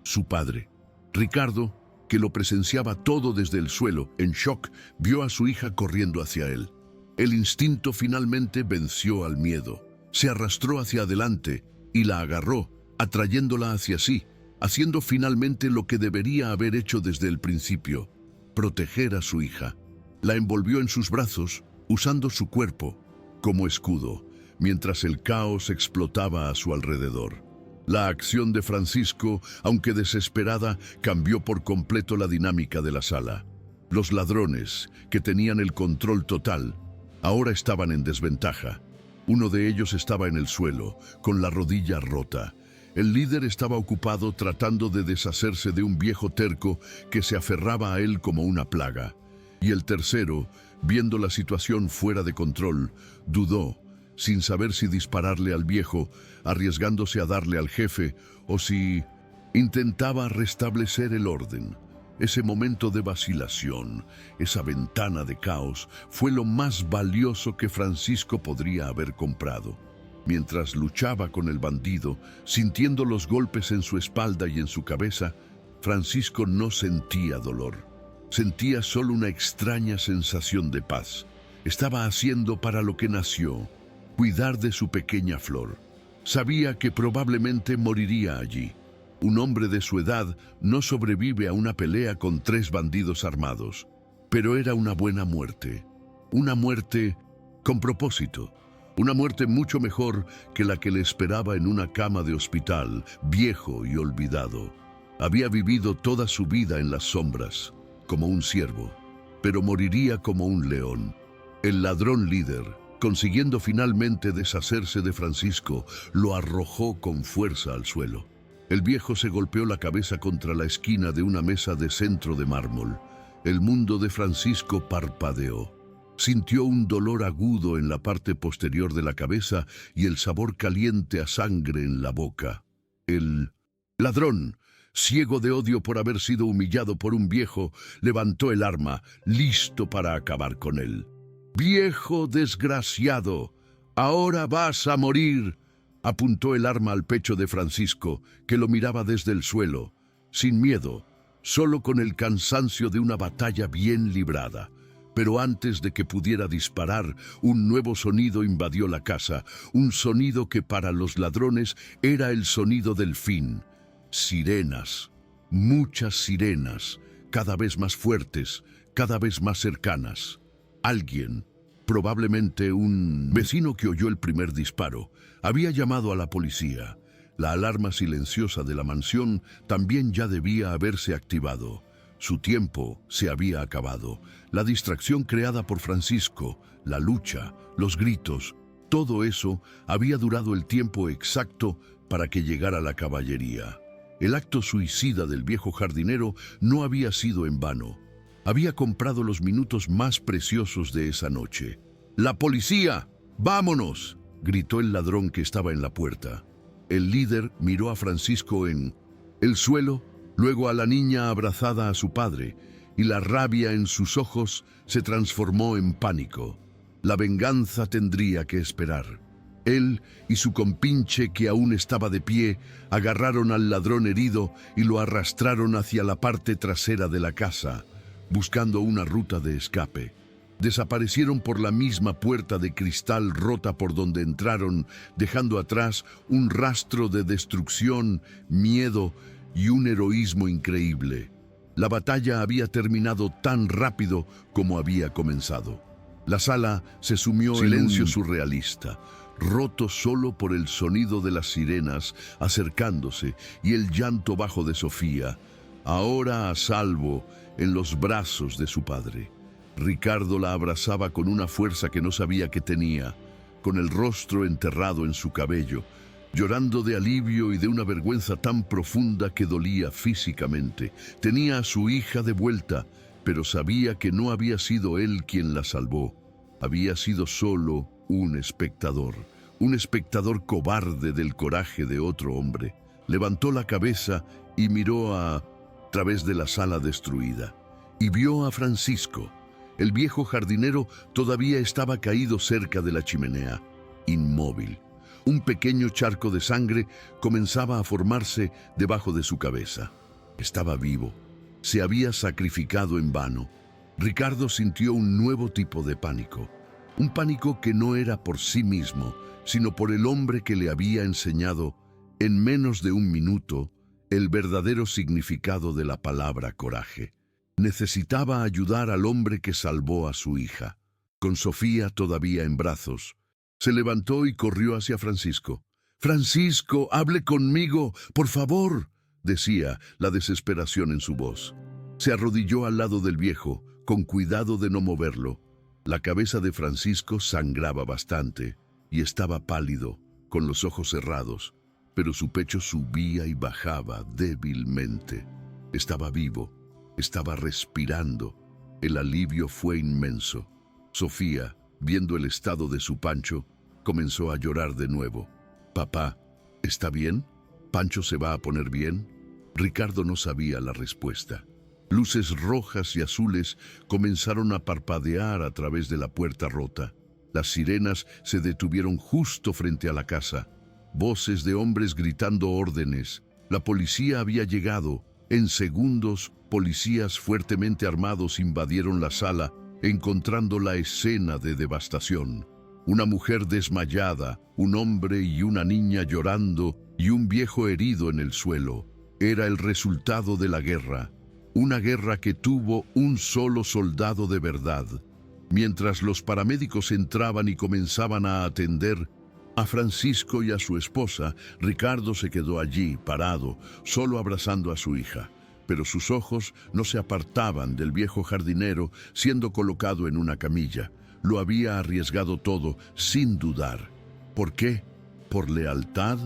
su padre. Ricardo, que lo presenciaba todo desde el suelo, en shock, vio a su hija corriendo hacia él. El instinto finalmente venció al miedo. Se arrastró hacia adelante y la agarró, atrayéndola hacia sí, haciendo finalmente lo que debería haber hecho desde el principio: proteger a su hija. La envolvió en sus brazos, usando su cuerpo como escudo, mientras el caos explotaba a su alrededor. La acción de Francisco, aunque desesperada, cambió por completo la dinámica de la sala. Los ladrones, que tenían el control total, ahora estaban en desventaja. Uno de ellos estaba en el suelo, con la rodilla rota. El líder estaba ocupado tratando de deshacerse de un viejo terco que se aferraba a él como una plaga. Y el tercero, viendo la situación fuera de control, dudó, sin saber si dispararle al viejo, arriesgándose a darle al jefe, o si intentaba restablecer el orden. Ese momento de vacilación, esa ventana de caos, fue lo más valioso que Francisco podría haber comprado. Mientras luchaba con el bandido, sintiendo los golpes en su espalda y en su cabeza, Francisco no sentía dolor. Sentía solo una extraña sensación de paz. Estaba haciendo para lo que nació: cuidar de su pequeña Flor. Sabía que probablemente moriría allí. Un hombre de su edad no sobrevive a una pelea con 3 bandidos armados, pero era una buena muerte. Una muerte con propósito. Una muerte mucho mejor que la que le esperaba en una cama de hospital, viejo y olvidado. Había vivido toda su vida en las sombras, como un ciervo, pero moriría como un león. El ladrón líder, consiguiendo finalmente deshacerse de Francisco, lo arrojó con fuerza al suelo. El viejo se golpeó la cabeza contra la esquina de una mesa de centro de mármol. El mundo de Francisco parpadeó. Sintió un dolor agudo en la parte posterior de la cabeza y el sabor caliente a sangre en la boca. El ladrón, ciego de odio por haber sido humillado por un viejo, levantó el arma, listo para acabar con él. «Viejo desgraciado, ahora vas a morir», apuntó el arma al pecho de Francisco, que lo miraba desde el suelo, sin miedo, solo con el cansancio de una batalla bien librada. Pero antes de que pudiera disparar, un nuevo sonido invadió la casa, un sonido que para los ladrones era el sonido del fin. Sirenas, muchas sirenas, cada vez más fuertes, cada vez más cercanas. Alguien, probablemente un vecino que oyó el primer disparo, había llamado a la policía. La alarma silenciosa de la mansión también ya debía haberse activado. Su tiempo se había acabado. La distracción creada por Francisco, la lucha, los gritos, todo eso había durado el tiempo exacto para que llegara la caballería. El acto suicida del viejo jardinero no había sido en vano. Había comprado los minutos más preciosos de esa noche. «¡La policía! ¡Vámonos!», gritó el ladrón que estaba en la puerta. El líder miró a Francisco en el suelo, luego a la niña abrazada a su padre, y la rabia en sus ojos se transformó en pánico. La venganza tendría que esperar. Él y su compinche, que aún estaba de pie, agarraron al ladrón herido y lo arrastraron hacia la parte trasera de la casa, buscando una ruta de escape. Desaparecieron por la misma puerta de cristal rota por donde entraron, dejando atrás un rastro de destrucción, miedo y un heroísmo increíble. La batalla había terminado tan rápido como había comenzado. La sala se sumió en silencio surrealista, roto solo por el sonido de las sirenas acercándose y el llanto bajo de Sofía, ahora a salvo en los brazos de su padre. Ricardo la abrazaba con una fuerza que no sabía que tenía, con el rostro enterrado en su cabello, llorando de alivio y de una vergüenza tan profunda que dolía físicamente. Tenía a su hija de vuelta, pero sabía que no había sido él quien la salvó. Había sido solo un espectador cobarde del coraje de otro hombre. Levantó la cabeza y miró a través de la sala destruida, y vio a Francisco. El viejo jardinero todavía estaba caído cerca de la chimenea, inmóvil. Un pequeño charco de sangre comenzaba a formarse debajo de su cabeza. Estaba vivo. Se había sacrificado en vano. Ricardo sintió un nuevo tipo de pánico. Un pánico que no era por sí mismo, sino por el hombre que le había enseñado, en menos de un minuto, el verdadero significado de la palabra coraje. Necesitaba ayudar al hombre que salvó a su hija. Con Sofía todavía en brazos, se levantó y corrió hacia Francisco. «Francisco, hable conmigo, por favor», decía, la desesperación en su voz. Se arrodilló al lado del viejo, con cuidado de no moverlo. La cabeza de Francisco sangraba bastante y estaba pálido, con los ojos cerrados, pero su pecho subía y bajaba débilmente. Estaba vivo. Estaba respirando. El alivio fue inmenso. Sofía, viendo el estado de su Pancho, comenzó a llorar de nuevo. «Papá, ¿está bien? ¿Pancho se va a poner bien?» Ricardo no sabía la respuesta. Luces rojas y azules comenzaron a parpadear a través de la puerta rota. Las sirenas se detuvieron justo frente a la casa. Voces de hombres gritando órdenes. La policía había llegado. En segundos, policías fuertemente armados invadieron la sala, encontrando la escena de devastación. Una mujer desmayada, un hombre y una niña llorando y un viejo herido en el suelo. Era el resultado de la guerra. Una guerra que tuvo un solo soldado de verdad. Mientras los paramédicos entraban y comenzaban a atender a Francisco y a su esposa, Ricardo se quedó allí, parado, solo abrazando a su hija. Pero sus ojos no se apartaban del viejo jardinero siendo colocado en una camilla. Lo había arriesgado todo, sin dudar. ¿Por qué? ¿Por lealtad?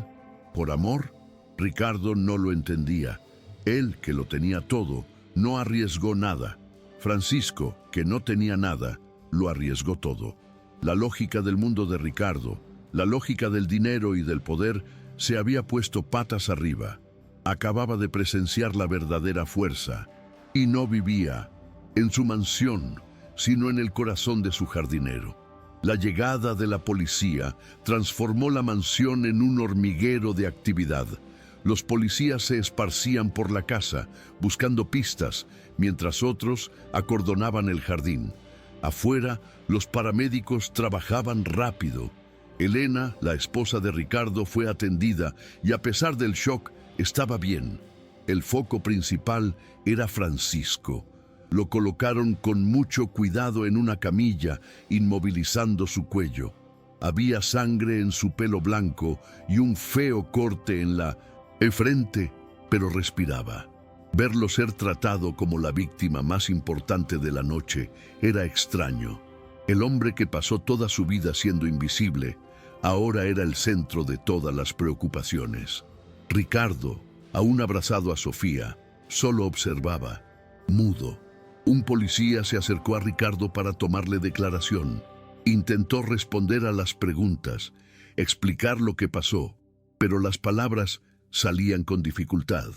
¿Por amor? Ricardo no lo entendía. Él, que lo tenía todo, no arriesgó nada. Francisco, que no tenía nada, lo arriesgó todo. La lógica del mundo de Ricardo, la lógica del dinero y del poder, se había puesto patas arriba. Acababa de presenciar la verdadera fuerza, y no vivía en su mansión, sino en el corazón de su jardinero. La llegada de la policía transformó la mansión en un hormiguero de actividad. Los policías se esparcían por la casa, buscando pistas, mientras otros acordonaban el jardín. Afuera, los paramédicos trabajaban rápido. Elena, la esposa de Ricardo, fue atendida y a pesar del shock, estaba bien. El foco principal era Francisco. Lo colocaron con mucho cuidado en una camilla, inmovilizando su cuello. Había sangre en su pelo blanco y un feo corte en la frente, pero respiraba. Verlo ser tratado como la víctima más importante de la noche era extraño. El hombre que pasó toda su vida siendo invisible, ahora era el centro de todas las preocupaciones. Ricardo, aún abrazado a Sofía, solo observaba, mudo. Un policía se acercó a Ricardo para tomarle declaración. Intentó responder a las preguntas, explicar lo que pasó, pero las palabras salían con dificultad.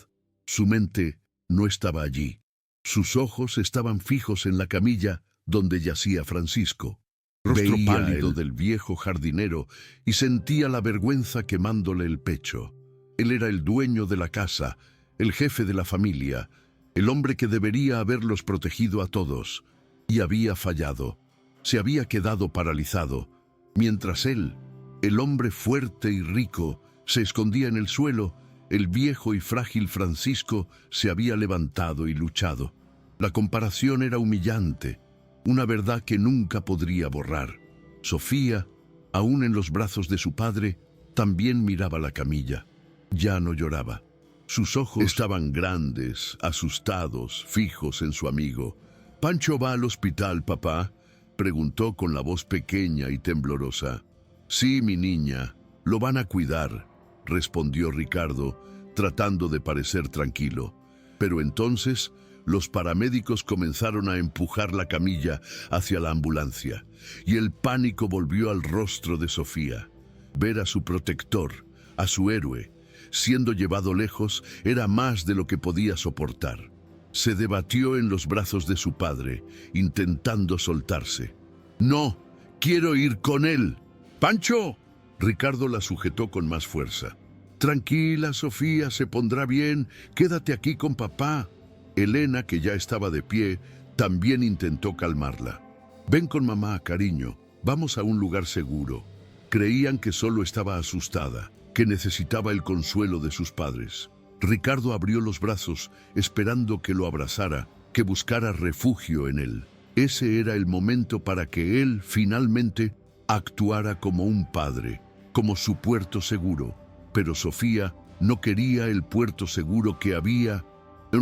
Su mente no estaba allí. Sus ojos estaban fijos en la camilla donde yacía Francisco. Rostro pálido del viejo jardinero y sentía la vergüenza quemándole el pecho. Él era el dueño de la casa, el jefe de la familia, el hombre que debería haberlos protegido a todos, y había fallado. Se había quedado paralizado, mientras él, el hombre fuerte y rico, se escondía en el suelo. El viejo y frágil Francisco se había levantado y luchado. La comparación era humillante, una verdad que nunca podría borrar. Sofía, aún en los brazos de su padre, también miraba la camilla. Ya no lloraba. Sus ojos estaban grandes, asustados, fijos en su amigo. ¿Pancho va al hospital, papá?, preguntó con la voz pequeña y temblorosa. Sí, mi niña, lo van a cuidar, respondió Ricardo, tratando de parecer tranquilo. Pero entonces los paramédicos comenzaron a empujar la camilla hacia la ambulancia, y el pánico volvió al rostro de Sofía. Ver a su protector, a su héroe, siendo llevado lejos era más de lo que podía soportar. Se debatió en los brazos de su padre, intentando soltarse. «No, quiero ir con él. ¡Pancho!». Ricardo la sujetó con más fuerza. «Tranquila, Sofía, se pondrá bien. Quédate aquí con papá». Elena, que ya estaba de pie, también intentó calmarla. «Ven con mamá, cariño. Vamos a un lugar seguro». Creían que solo estaba asustada, que necesitaba el consuelo de sus padres. Ricardo abrió los brazos, esperando que lo abrazara, que buscara refugio en él. Ese era el momento para que él, finalmente, actuara como un padre, como su puerto seguro. Pero Sofía no quería el puerto seguro que había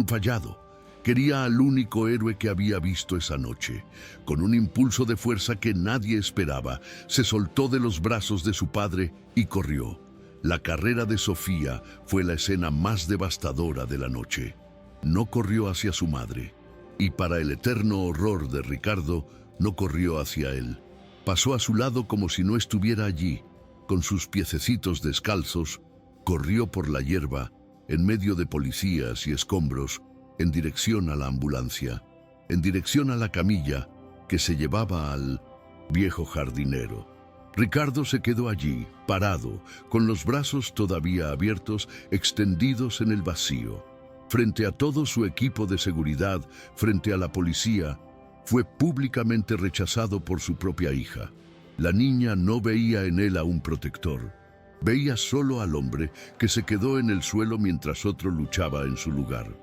fallado. Quería al único héroe que había visto esa noche. Con un impulso de fuerza que nadie esperaba, se soltó de los brazos de su padre y corrió. La carrera de Sofía fue la escena más devastadora de la noche. No corrió hacia su madre, y para el eterno horror de Ricardo, no corrió hacia él. Pasó a su lado como si no estuviera allí. Con sus piececitos descalzos, corrió por la hierba, en medio de policías y escombros, en dirección a la ambulancia, en dirección a la camilla que se llevaba al viejo jardinero. Ricardo se quedó allí, parado, con los brazos todavía abiertos, extendidos en el vacío. Frente a todo su equipo de seguridad, frente a la policía, fue públicamente rechazado por su propia hija. La niña no veía en él a un protector. Veía solo al hombre que se quedó en el suelo mientras otro luchaba en su lugar.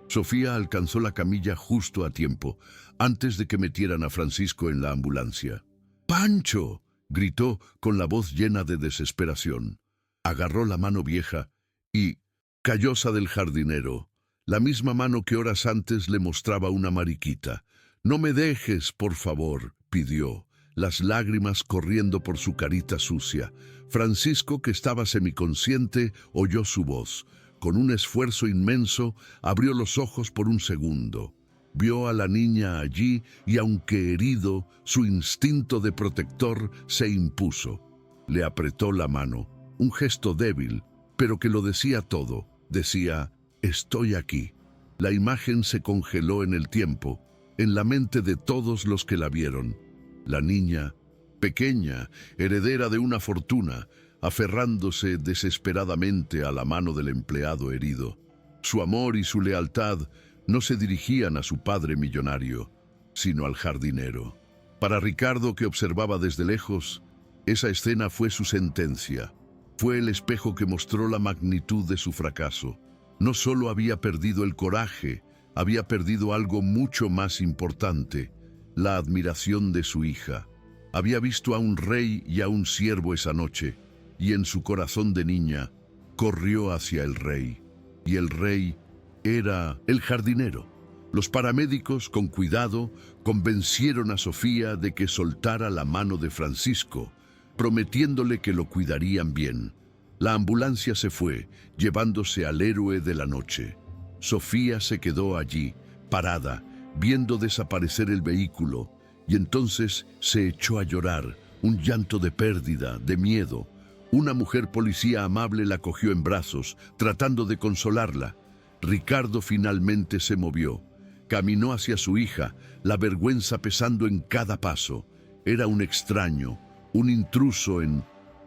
Sofía alcanzó la camilla justo a tiempo, antes de que metieran a Francisco en la ambulancia. «¡Pancho!», gritó con la voz llena de desesperación. Agarró la mano vieja y, callosa del jardinero, la misma mano que horas antes le mostraba una mariquita. «No me dejes, por favor», pidió, las lágrimas corriendo por su carita sucia. Francisco, que estaba semiconsciente, oyó su voz. Con un esfuerzo inmenso, abrió los ojos por un segundo. Vio a la niña allí y, aunque herido, su instinto de protector se impuso. Le apretó la mano, un gesto débil, pero que lo decía todo. Decía: «Estoy aquí». La imagen se congeló en el tiempo, en la mente de todos los que la vieron. La niña, pequeña, heredera de una fortuna, aferrándose desesperadamente a la mano del empleado herido. Su amor y su lealtad no se dirigían a su padre millonario, sino al jardinero. Para Ricardo, que observaba desde lejos, esa escena fue su sentencia. Fue el espejo que mostró la magnitud de su fracaso. No solo había perdido el coraje, había perdido algo mucho más importante: la admiración de su hija. Había visto a un rey y a un siervo esa noche, y en su corazón de niña corrió hacia el rey. Y el rey era el jardinero. Los paramédicos, con cuidado, convencieron a Sofía de que soltara la mano de Francisco, prometiéndole que lo cuidarían bien. La ambulancia se fue, llevándose al héroe de la noche. Sofía se quedó allí, parada, viendo desaparecer el vehículo, y entonces se echó a llorar, un llanto de pérdida, de miedo. Una mujer policía amable la cogió en brazos, tratando de consolarla. Ricardo finalmente se movió. Caminó hacia su hija, la vergüenza pesando en cada paso. Era un extraño, un intruso en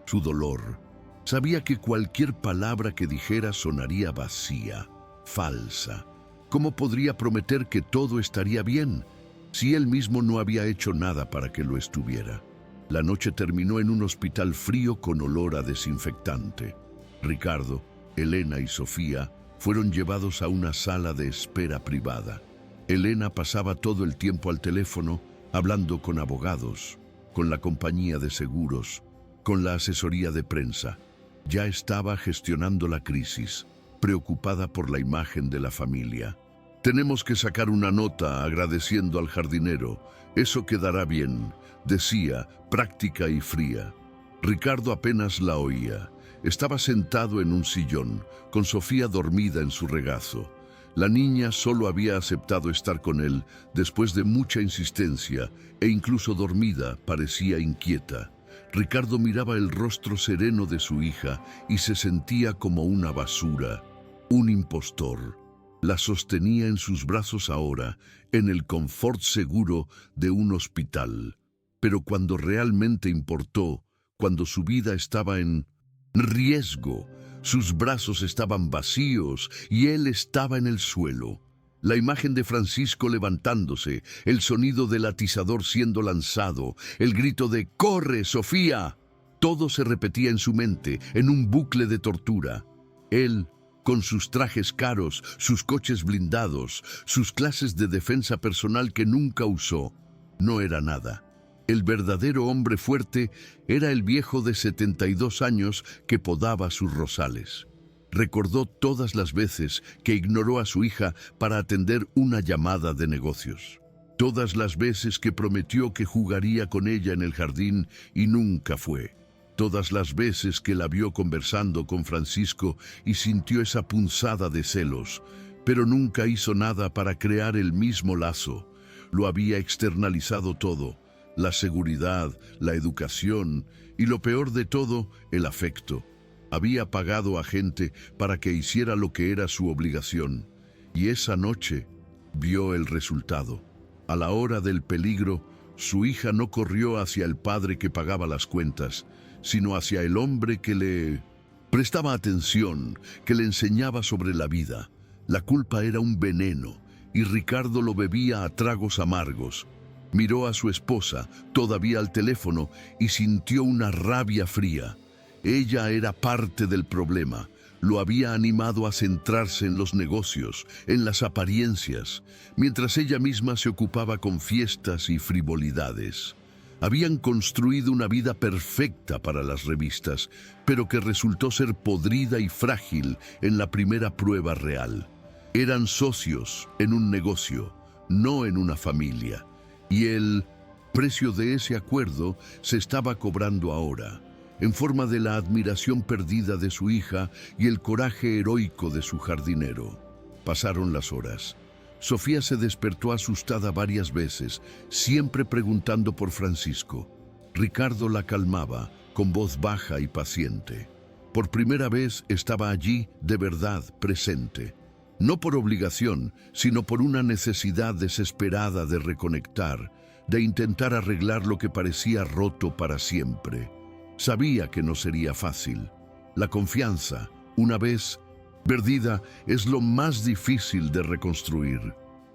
su dolor. Sabía que cualquier palabra que dijera sonaría vacía, falsa. ¿Cómo podría prometer que todo estaría bien si él mismo no había hecho nada para que lo estuviera? La noche terminó en un hospital frío con olor a desinfectante. Ricardo, Elena y Sofía fueron llevados a una sala de espera privada. Elena pasaba todo el tiempo al teléfono, hablando con abogados, con la compañía de seguros, con la asesoría de prensa. Ya estaba gestionando la crisis, preocupada por la imagen de la familia. Tenemos que sacar una nota agradeciendo al jardinero. Eso quedará bien, decía, práctica y fría. Ricardo apenas la oía. Estaba sentado en un sillón, con Sofía dormida en su regazo. La niña solo había aceptado estar con él después de mucha insistencia e incluso dormida parecía inquieta. Ricardo miraba el rostro sereno de su hija y se sentía como una basura, un impostor. La sostenía en sus brazos ahora, en el confort seguro de un hospital. Pero cuando realmente importó, cuando su vida estaba en riesgo, sus brazos estaban vacíos y él estaba en el suelo. La imagen de Francisco levantándose, el sonido del atizador siendo lanzado, el grito de «¡Corre, Sofía!». Todo se repetía en su mente, en un bucle de tortura. Él, con sus trajes caros, sus coches blindados, sus clases de defensa personal que nunca usó, no era nada. El verdadero hombre fuerte era el viejo de 72 años que podaba sus rosales. Recordó todas las veces que ignoró a su hija para atender una llamada de negocios. Todas las veces que prometió que jugaría con ella en el jardín y nunca fue. Todas las veces que la vio conversando con Francisco y sintió esa punzada de celos, pero nunca hizo nada para crear el mismo lazo. Lo había externalizado todo. La seguridad, la educación y lo peor de todo, el afecto. Había pagado a gente para que hiciera lo que era su obligación. Y esa noche vio el resultado. A la hora del peligro, su hija no corrió hacia el padre que pagaba las cuentas, sino hacia el hombre que le prestaba atención, que le enseñaba sobre la vida. La culpa era un veneno, y Ricardo lo bebía a tragos amargos. Miró a su esposa, todavía al teléfono, y sintió una rabia fría. Ella era parte del problema. Lo había animado a centrarse en los negocios, en las apariencias, mientras ella misma se ocupaba con fiestas y frivolidades. Habían construido una vida perfecta para las revistas, pero que resultó ser podrida y frágil en la primera prueba real. Eran socios en un negocio, no en una familia. Y el precio de ese acuerdo se estaba cobrando ahora, en forma de la admiración perdida de su hija y el coraje heroico de su jardinero. Pasaron las horas. Sofía se despertó asustada varias veces, siempre preguntando por Francisco. Ricardo la calmaba, con voz baja y paciente. Por primera vez estaba allí, de verdad, presente. No por obligación, sino por una necesidad desesperada de reconectar, de intentar arreglar lo que parecía roto para siempre. Sabía que no sería fácil. La confianza, una vez perdida, es lo más difícil de reconstruir.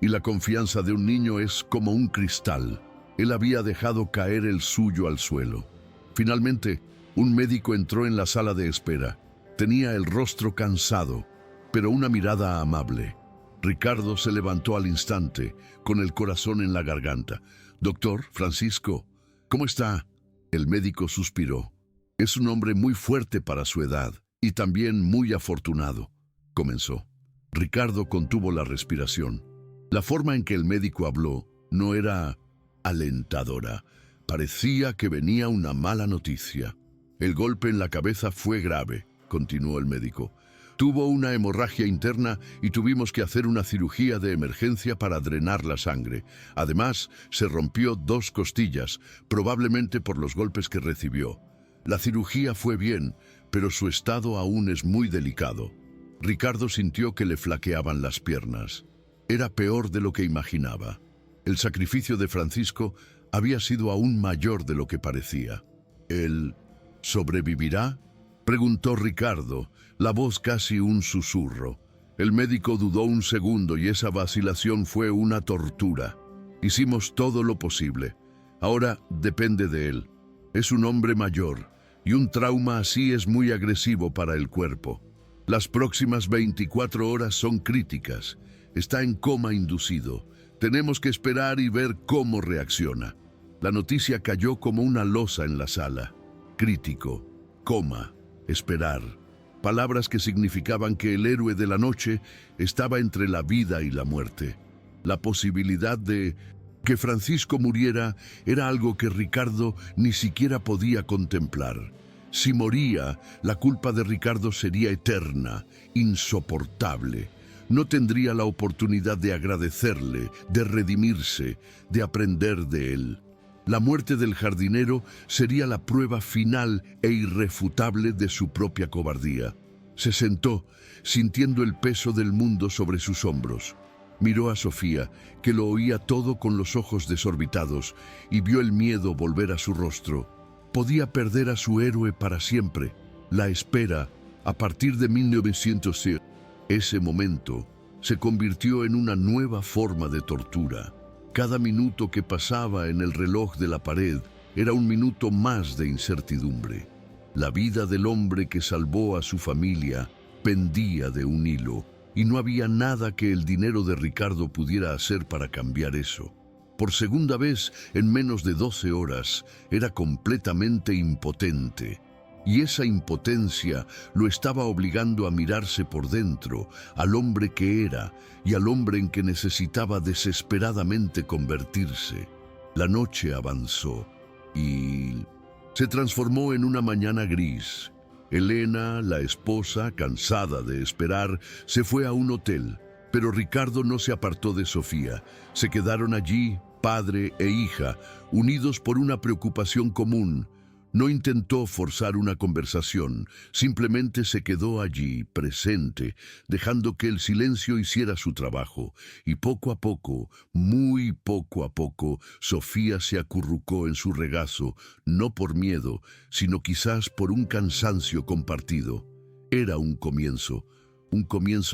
Y la confianza de un niño es como un cristal. Él había dejado caer el suyo al suelo. Finalmente, un médico entró en la sala de espera. Tenía el rostro cansado, pero una mirada amable. Ricardo se levantó al instante, con el corazón en la garganta. «Doctor, Francisco, ¿cómo está?». El médico suspiró. «Es un hombre muy fuerte para su edad y también muy afortunado», comenzó. Ricardo contuvo la respiración. La forma en que el médico habló no era alentadora. Parecía que venía una mala noticia. «El golpe en la cabeza fue grave», continuó el médico. «Tuvo una hemorragia interna y tuvimos que hacer una cirugía de emergencia para drenar la sangre. Además, se rompió 2 costillas, probablemente por los golpes que recibió. La cirugía fue bien, pero su estado aún es muy delicado». Ricardo sintió que le flaqueaban las piernas. Era peor de lo que imaginaba. El sacrificio de Francisco había sido aún mayor de lo que parecía. «¿Él sobrevivirá?», preguntó Ricardo, la voz casi un susurro. El médico dudó un segundo y esa vacilación fue una tortura. «Hicimos todo lo posible. Ahora depende de él. Es un hombre mayor y un trauma así es muy agresivo para el cuerpo. Las próximas 24 horas son críticas. Está en coma inducido. Tenemos que esperar y ver cómo reacciona». La noticia cayó como una losa en la sala. Crítico, coma, esperar. palabras que significaban que el héroe de la noche estaba entre la vida y la muerte. La posibilidad de que Francisco muriera era algo que Ricardo ni siquiera podía contemplar. Si moría, la culpa de Ricardo sería eterna, insoportable. No tendría la oportunidad de agradecerle, de redimirse, de aprender de él. La muerte del jardinero sería la prueba final e irrefutable de su propia cobardía. Se sentó, sintiendo el peso del mundo sobre sus hombros. Miró a Sofía, que lo oía todo con los ojos desorbitados, y vio el miedo volver a su rostro. Podía perder a su héroe para siempre. La espera, a partir de 1900, ese momento, se convirtió en una nueva forma de tortura. Cada minuto que pasaba en el reloj de la pared era un minuto más de incertidumbre. La vida del hombre que salvó a su familia pendía de un hilo, y no había nada que el dinero de Ricardo pudiera hacer para cambiar eso. Por segunda vez en menos de 12 horas, era completamente impotente. Y esa impotencia lo estaba obligando a mirarse por dentro, al hombre que era y al hombre en que necesitaba desesperadamente convertirse. La noche avanzó y se transformó en una mañana gris. Elena, la esposa, cansada de esperar, se fue a un hotel, pero Ricardo no se apartó de Sofía. Se quedaron allí, padre e hija, unidos por una preocupación común. No intentó forzar una conversación, simplemente se quedó allí, presente, dejando que el silencio hiciera su trabajo. Y poco a poco, muy poco a poco, Sofía se acurrucó en su regazo, no por miedo, sino quizás por un cansancio compartido. Era un comienzo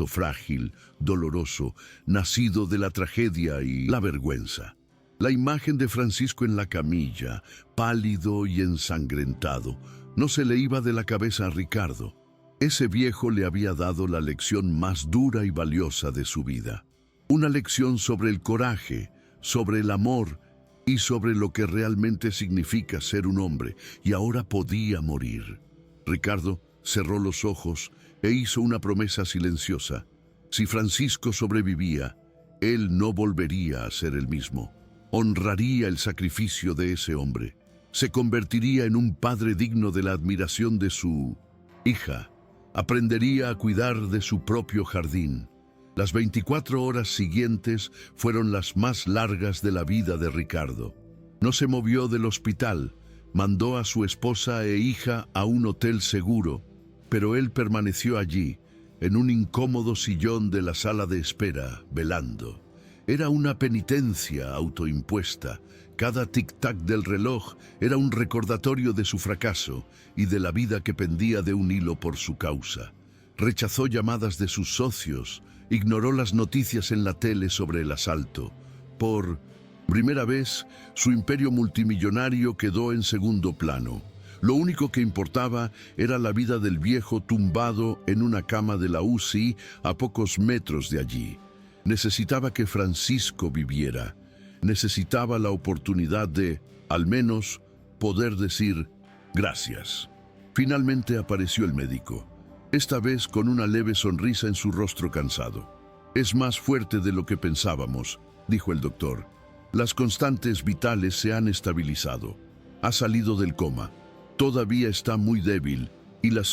frágil, doloroso, nacido de la tragedia y la vergüenza. La imagen de Francisco en la camilla, pálido y ensangrentado, no se le iba de la cabeza a Ricardo. Ese viejo le había dado la lección más dura y valiosa de su vida. Una lección sobre el coraje, sobre el amor y sobre lo que realmente significa ser un hombre, y ahora podía morir. Ricardo cerró los ojos e hizo una promesa silenciosa. Si Francisco sobrevivía, él no volvería a ser el mismo. Honraría el sacrificio de ese hombre. Se convertiría en un padre digno de la admiración de su hija. Aprendería a cuidar de su propio jardín. Las 24 horas siguientes fueron las más largas de la vida de Ricardo. No se movió del hospital. Mandó a su esposa e hija a un hotel seguro, pero él permaneció allí, en un incómodo sillón de la sala de espera, velando. Era una penitencia autoimpuesta. Cada tic-tac del reloj era un recordatorio de su fracaso y de la vida que pendía de un hilo por su causa. Rechazó llamadas de sus socios, ignoró las noticias en la tele sobre el asalto. Por primera vez, su imperio multimillonario quedó en segundo plano. Lo único que importaba era la vida del viejo tumbado en una cama de la UCI a pocos metros de allí. Necesitaba que Francisco viviera. Necesitaba la oportunidad de, al menos, poder decir gracias. Finalmente apareció el médico, esta vez con una leve sonrisa en su rostro cansado. «Es más fuerte de lo que pensábamos», dijo el doctor. «Las constantes vitales se han estabilizado. Ha salido del coma. Todavía está muy débil y la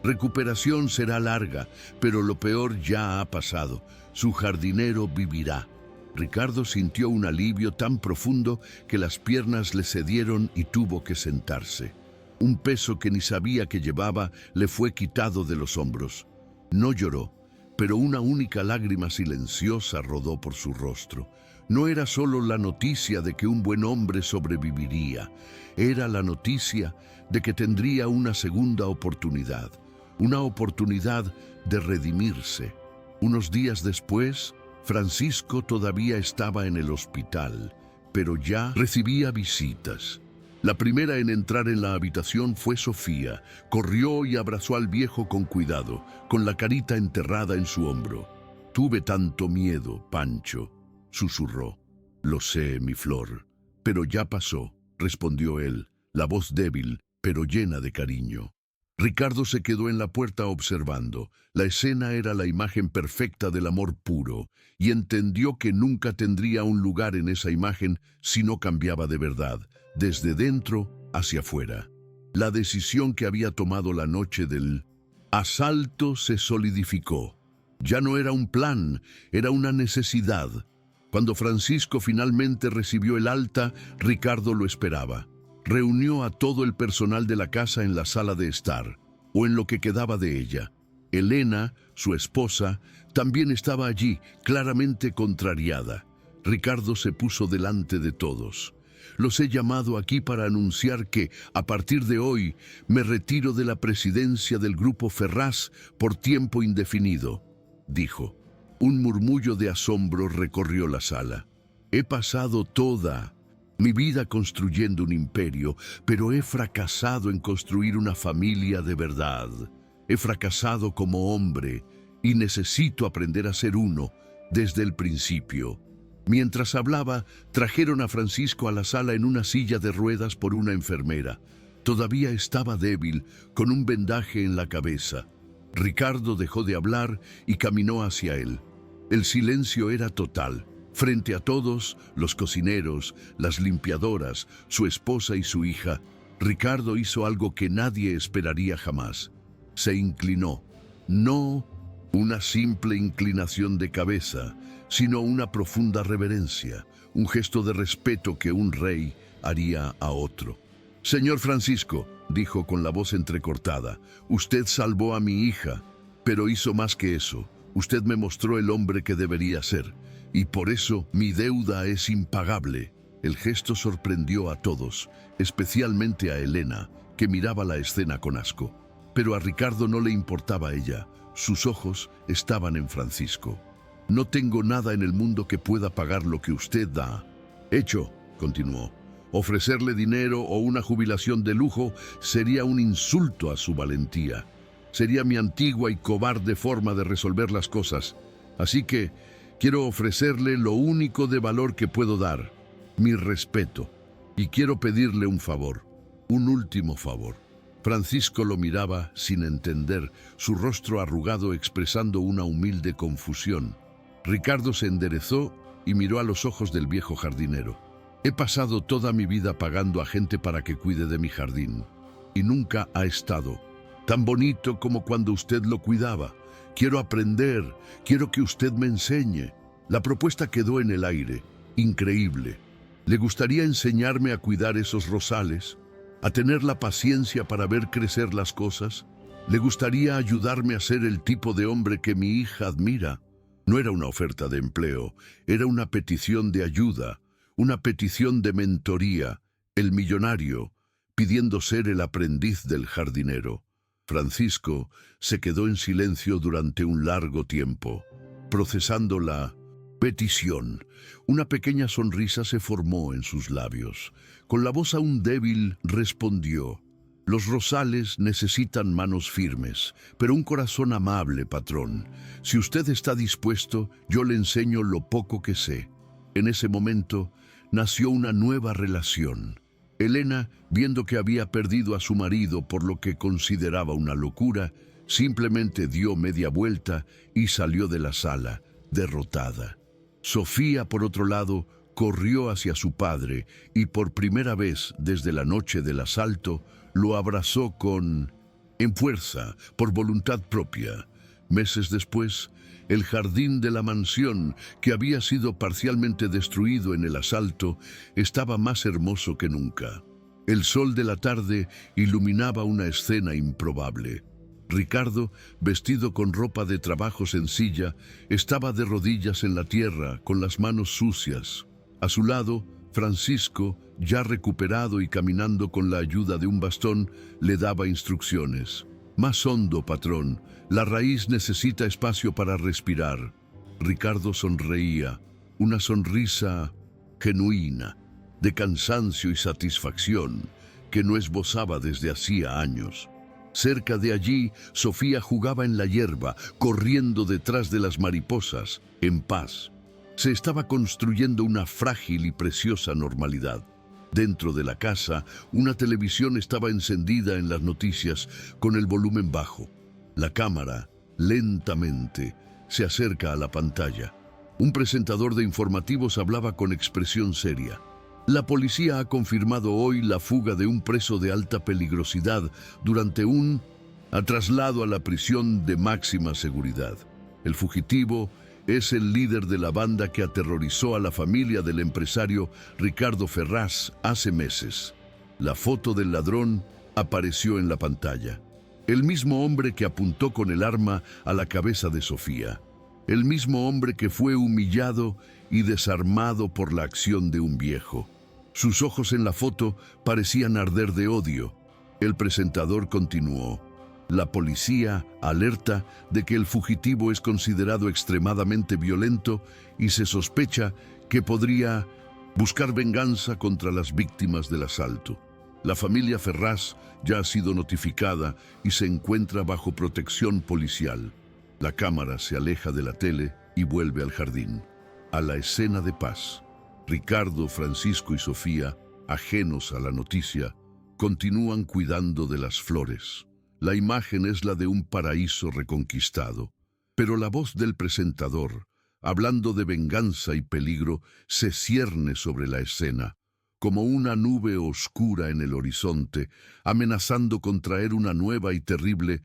recuperación será larga, pero lo peor ya ha pasado. Su jardinero vivirá». Ricardo sintió un alivio tan profundo que las piernas le cedieron y tuvo que sentarse. Un peso que ni sabía que llevaba le fue quitado de los hombros. No lloró, pero una única lágrima silenciosa rodó por su rostro. No era solo la noticia de que un buen hombre sobreviviría, era la noticia de que tendría una segunda oportunidad, una oportunidad de redimirse. Unos días después, Francisco todavía estaba en el hospital, pero ya recibía visitas. La primera en entrar en la habitación fue Sofía. Corrió y abrazó al viejo con cuidado, con la carita enterrada en su hombro. «Tuve tanto miedo, Pancho», susurró. «Lo sé, mi flor, pero ya pasó», respondió él, la voz débil, pero llena de cariño. Ricardo se quedó en la puerta observando. La escena era la imagen perfecta del amor puro, y entendió que nunca tendría un lugar en esa imagen si no cambiaba de verdad, desde dentro hacia afuera. La decisión que había tomado la noche del asalto se solidificó. Ya no era un plan, era una necesidad. Cuando Francisco finalmente recibió el alta, Ricardo lo esperaba. Reunió a todo el personal de la casa en la sala de estar, o en lo que quedaba de ella. Elena, su esposa, también estaba allí, claramente contrariada. Ricardo se puso delante de todos. Los he llamado aquí para anunciar que, a partir de hoy, me retiro de la presidencia del Grupo Ferraz por tiempo indefinido, dijo. Un murmullo de asombro recorrió la sala. He pasado toda mi vida construyendo un imperio, pero he fracasado en construir una familia de verdad. He fracasado como hombre y necesito aprender a ser uno desde el principio. Mientras hablaba, trajeron a Francisco a la sala en una silla de ruedas por una enfermera. Todavía estaba débil, con un vendaje en la cabeza. Ricardo dejó de hablar y caminó hacia él. El silencio era total. Frente a todos, los cocineros, las limpiadoras, su esposa y su hija, Ricardo hizo algo que nadie esperaría jamás. Se inclinó. No una simple inclinación de cabeza, sino una profunda reverencia, un gesto de respeto que un rey haría a otro. Señor Francisco, dijo con la voz entrecortada, usted salvó a mi hija, pero hizo más que eso. Usted me mostró el hombre que debería ser, y por eso mi deuda es impagable. El gesto sorprendió a todos, especialmente a Elena, que miraba la escena con asco. Pero a Ricardo no le importaba ella. Sus ojos estaban en Francisco. No tengo nada en el mundo que pueda pagar lo que usted da. Hecho, continuó. Ofrecerle dinero o una jubilación de lujo sería un insulto a su valentía. Sería mi antigua y cobarde forma de resolver las cosas. Así que quiero ofrecerle lo único de valor que puedo dar, mi respeto. Y quiero pedirle un favor, un último favor. Francisco lo miraba sin entender, su rostro arrugado expresando una humilde confusión. Ricardo se enderezó y miró a los ojos del viejo jardinero. He pasado toda mi vida pagando a gente para que cuide de mi jardín, y nunca ha estado tan bonito como cuando usted lo cuidaba. Quiero aprender, quiero que usted me enseñe. La propuesta quedó en el aire, increíble. ¿Le gustaría enseñarme a cuidar esos rosales? ¿A tener la paciencia para ver crecer las cosas? ¿Le gustaría ayudarme a ser el tipo de hombre que mi hija admira? No era una oferta de empleo, era una petición de ayuda, una petición de mentoría, el millonario, pidiendo ser el aprendiz del jardinero. Francisco se quedó en silencio durante un largo tiempo, procesando la petición. Una pequeña sonrisa se formó en sus labios. Con la voz aún débil respondió: los rosales necesitan manos firmes, pero un corazón amable, patrón. Si usted está dispuesto, yo le enseño lo poco que sé. En ese momento nació una nueva relación. Elena, viendo que había perdido a su marido por lo que consideraba una locura, simplemente dio media vuelta y salió de la sala, derrotada. Sofía, por otro lado, corrió hacia su padre y por primera vez desde la noche del asalto lo abrazó en fuerza, por voluntad propia. Meses después, el jardín de la mansión, que había sido parcialmente destruido en el asalto, estaba más hermoso que nunca. El sol de la tarde iluminaba una escena improbable. Ricardo, vestido con ropa de trabajo sencilla, estaba de rodillas en la tierra, con las manos sucias. A su lado, Francisco, ya recuperado y caminando con la ayuda de un bastón, le daba instrucciones. Más hondo, patrón. La raíz necesita espacio para respirar. Ricardo sonreía, una sonrisa genuina, de cansancio y satisfacción, que no esbozaba desde hacía años. Cerca de allí, Sofía jugaba en la hierba, corriendo detrás de las mariposas, en paz. Se estaba construyendo una frágil y preciosa normalidad. Dentro de la casa, una televisión estaba encendida en las noticias con el volumen bajo. La cámara, lentamente, se acerca a la pantalla. Un presentador de informativos hablaba con expresión seria. La policía ha confirmado hoy la fuga de un preso de alta peligrosidad durante un traslado a la prisión de máxima seguridad. El fugitivo es el líder de la banda que aterrorizó a la familia del empresario Ricardo Ferraz hace meses. La foto del ladrón apareció en la pantalla. El mismo hombre que apuntó con el arma a la cabeza de Sofía. El mismo hombre que fue humillado y desarmado por la acción de un viejo. Sus ojos en la foto parecían arder de odio. El presentador continuó. La policía alerta de que el fugitivo es considerado extremadamente violento y se sospecha que podría buscar venganza contra las víctimas del asalto. La familia Ferraz ya ha sido notificada y se encuentra bajo protección policial. La cámara se aleja de la tele y vuelve al jardín, a la escena de paz. Ricardo, Francisco y Sofía, ajenos a la noticia, continúan cuidando de las flores. La imagen es la de un paraíso reconquistado, pero la voz del presentador, hablando de venganza y peligro, se cierne sobre la escena, como una nube oscura en el horizonte, amenazando con traer una nueva y terrible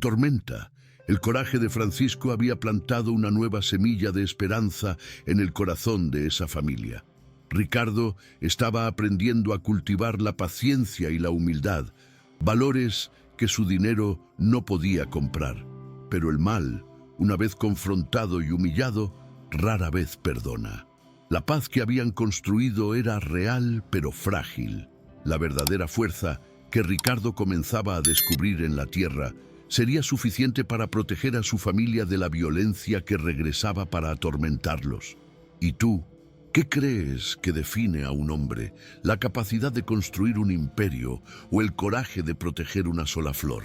tormenta. El coraje de Francisco había plantado una nueva semilla de esperanza en el corazón de esa familia. Ricardo estaba aprendiendo a cultivar la paciencia y la humildad, valores que su dinero no podía comprar. Pero el mal, una vez confrontado y humillado, rara vez perdona. La paz que habían construido era real pero frágil. La verdadera fuerza que Ricardo comenzaba a descubrir en la tierra sería suficiente para proteger a su familia de la violencia que regresaba para atormentarlos. ¿Y tú? ¿Qué crees que define a un hombre? ¿La capacidad de construir un imperio o el coraje de proteger una sola flor?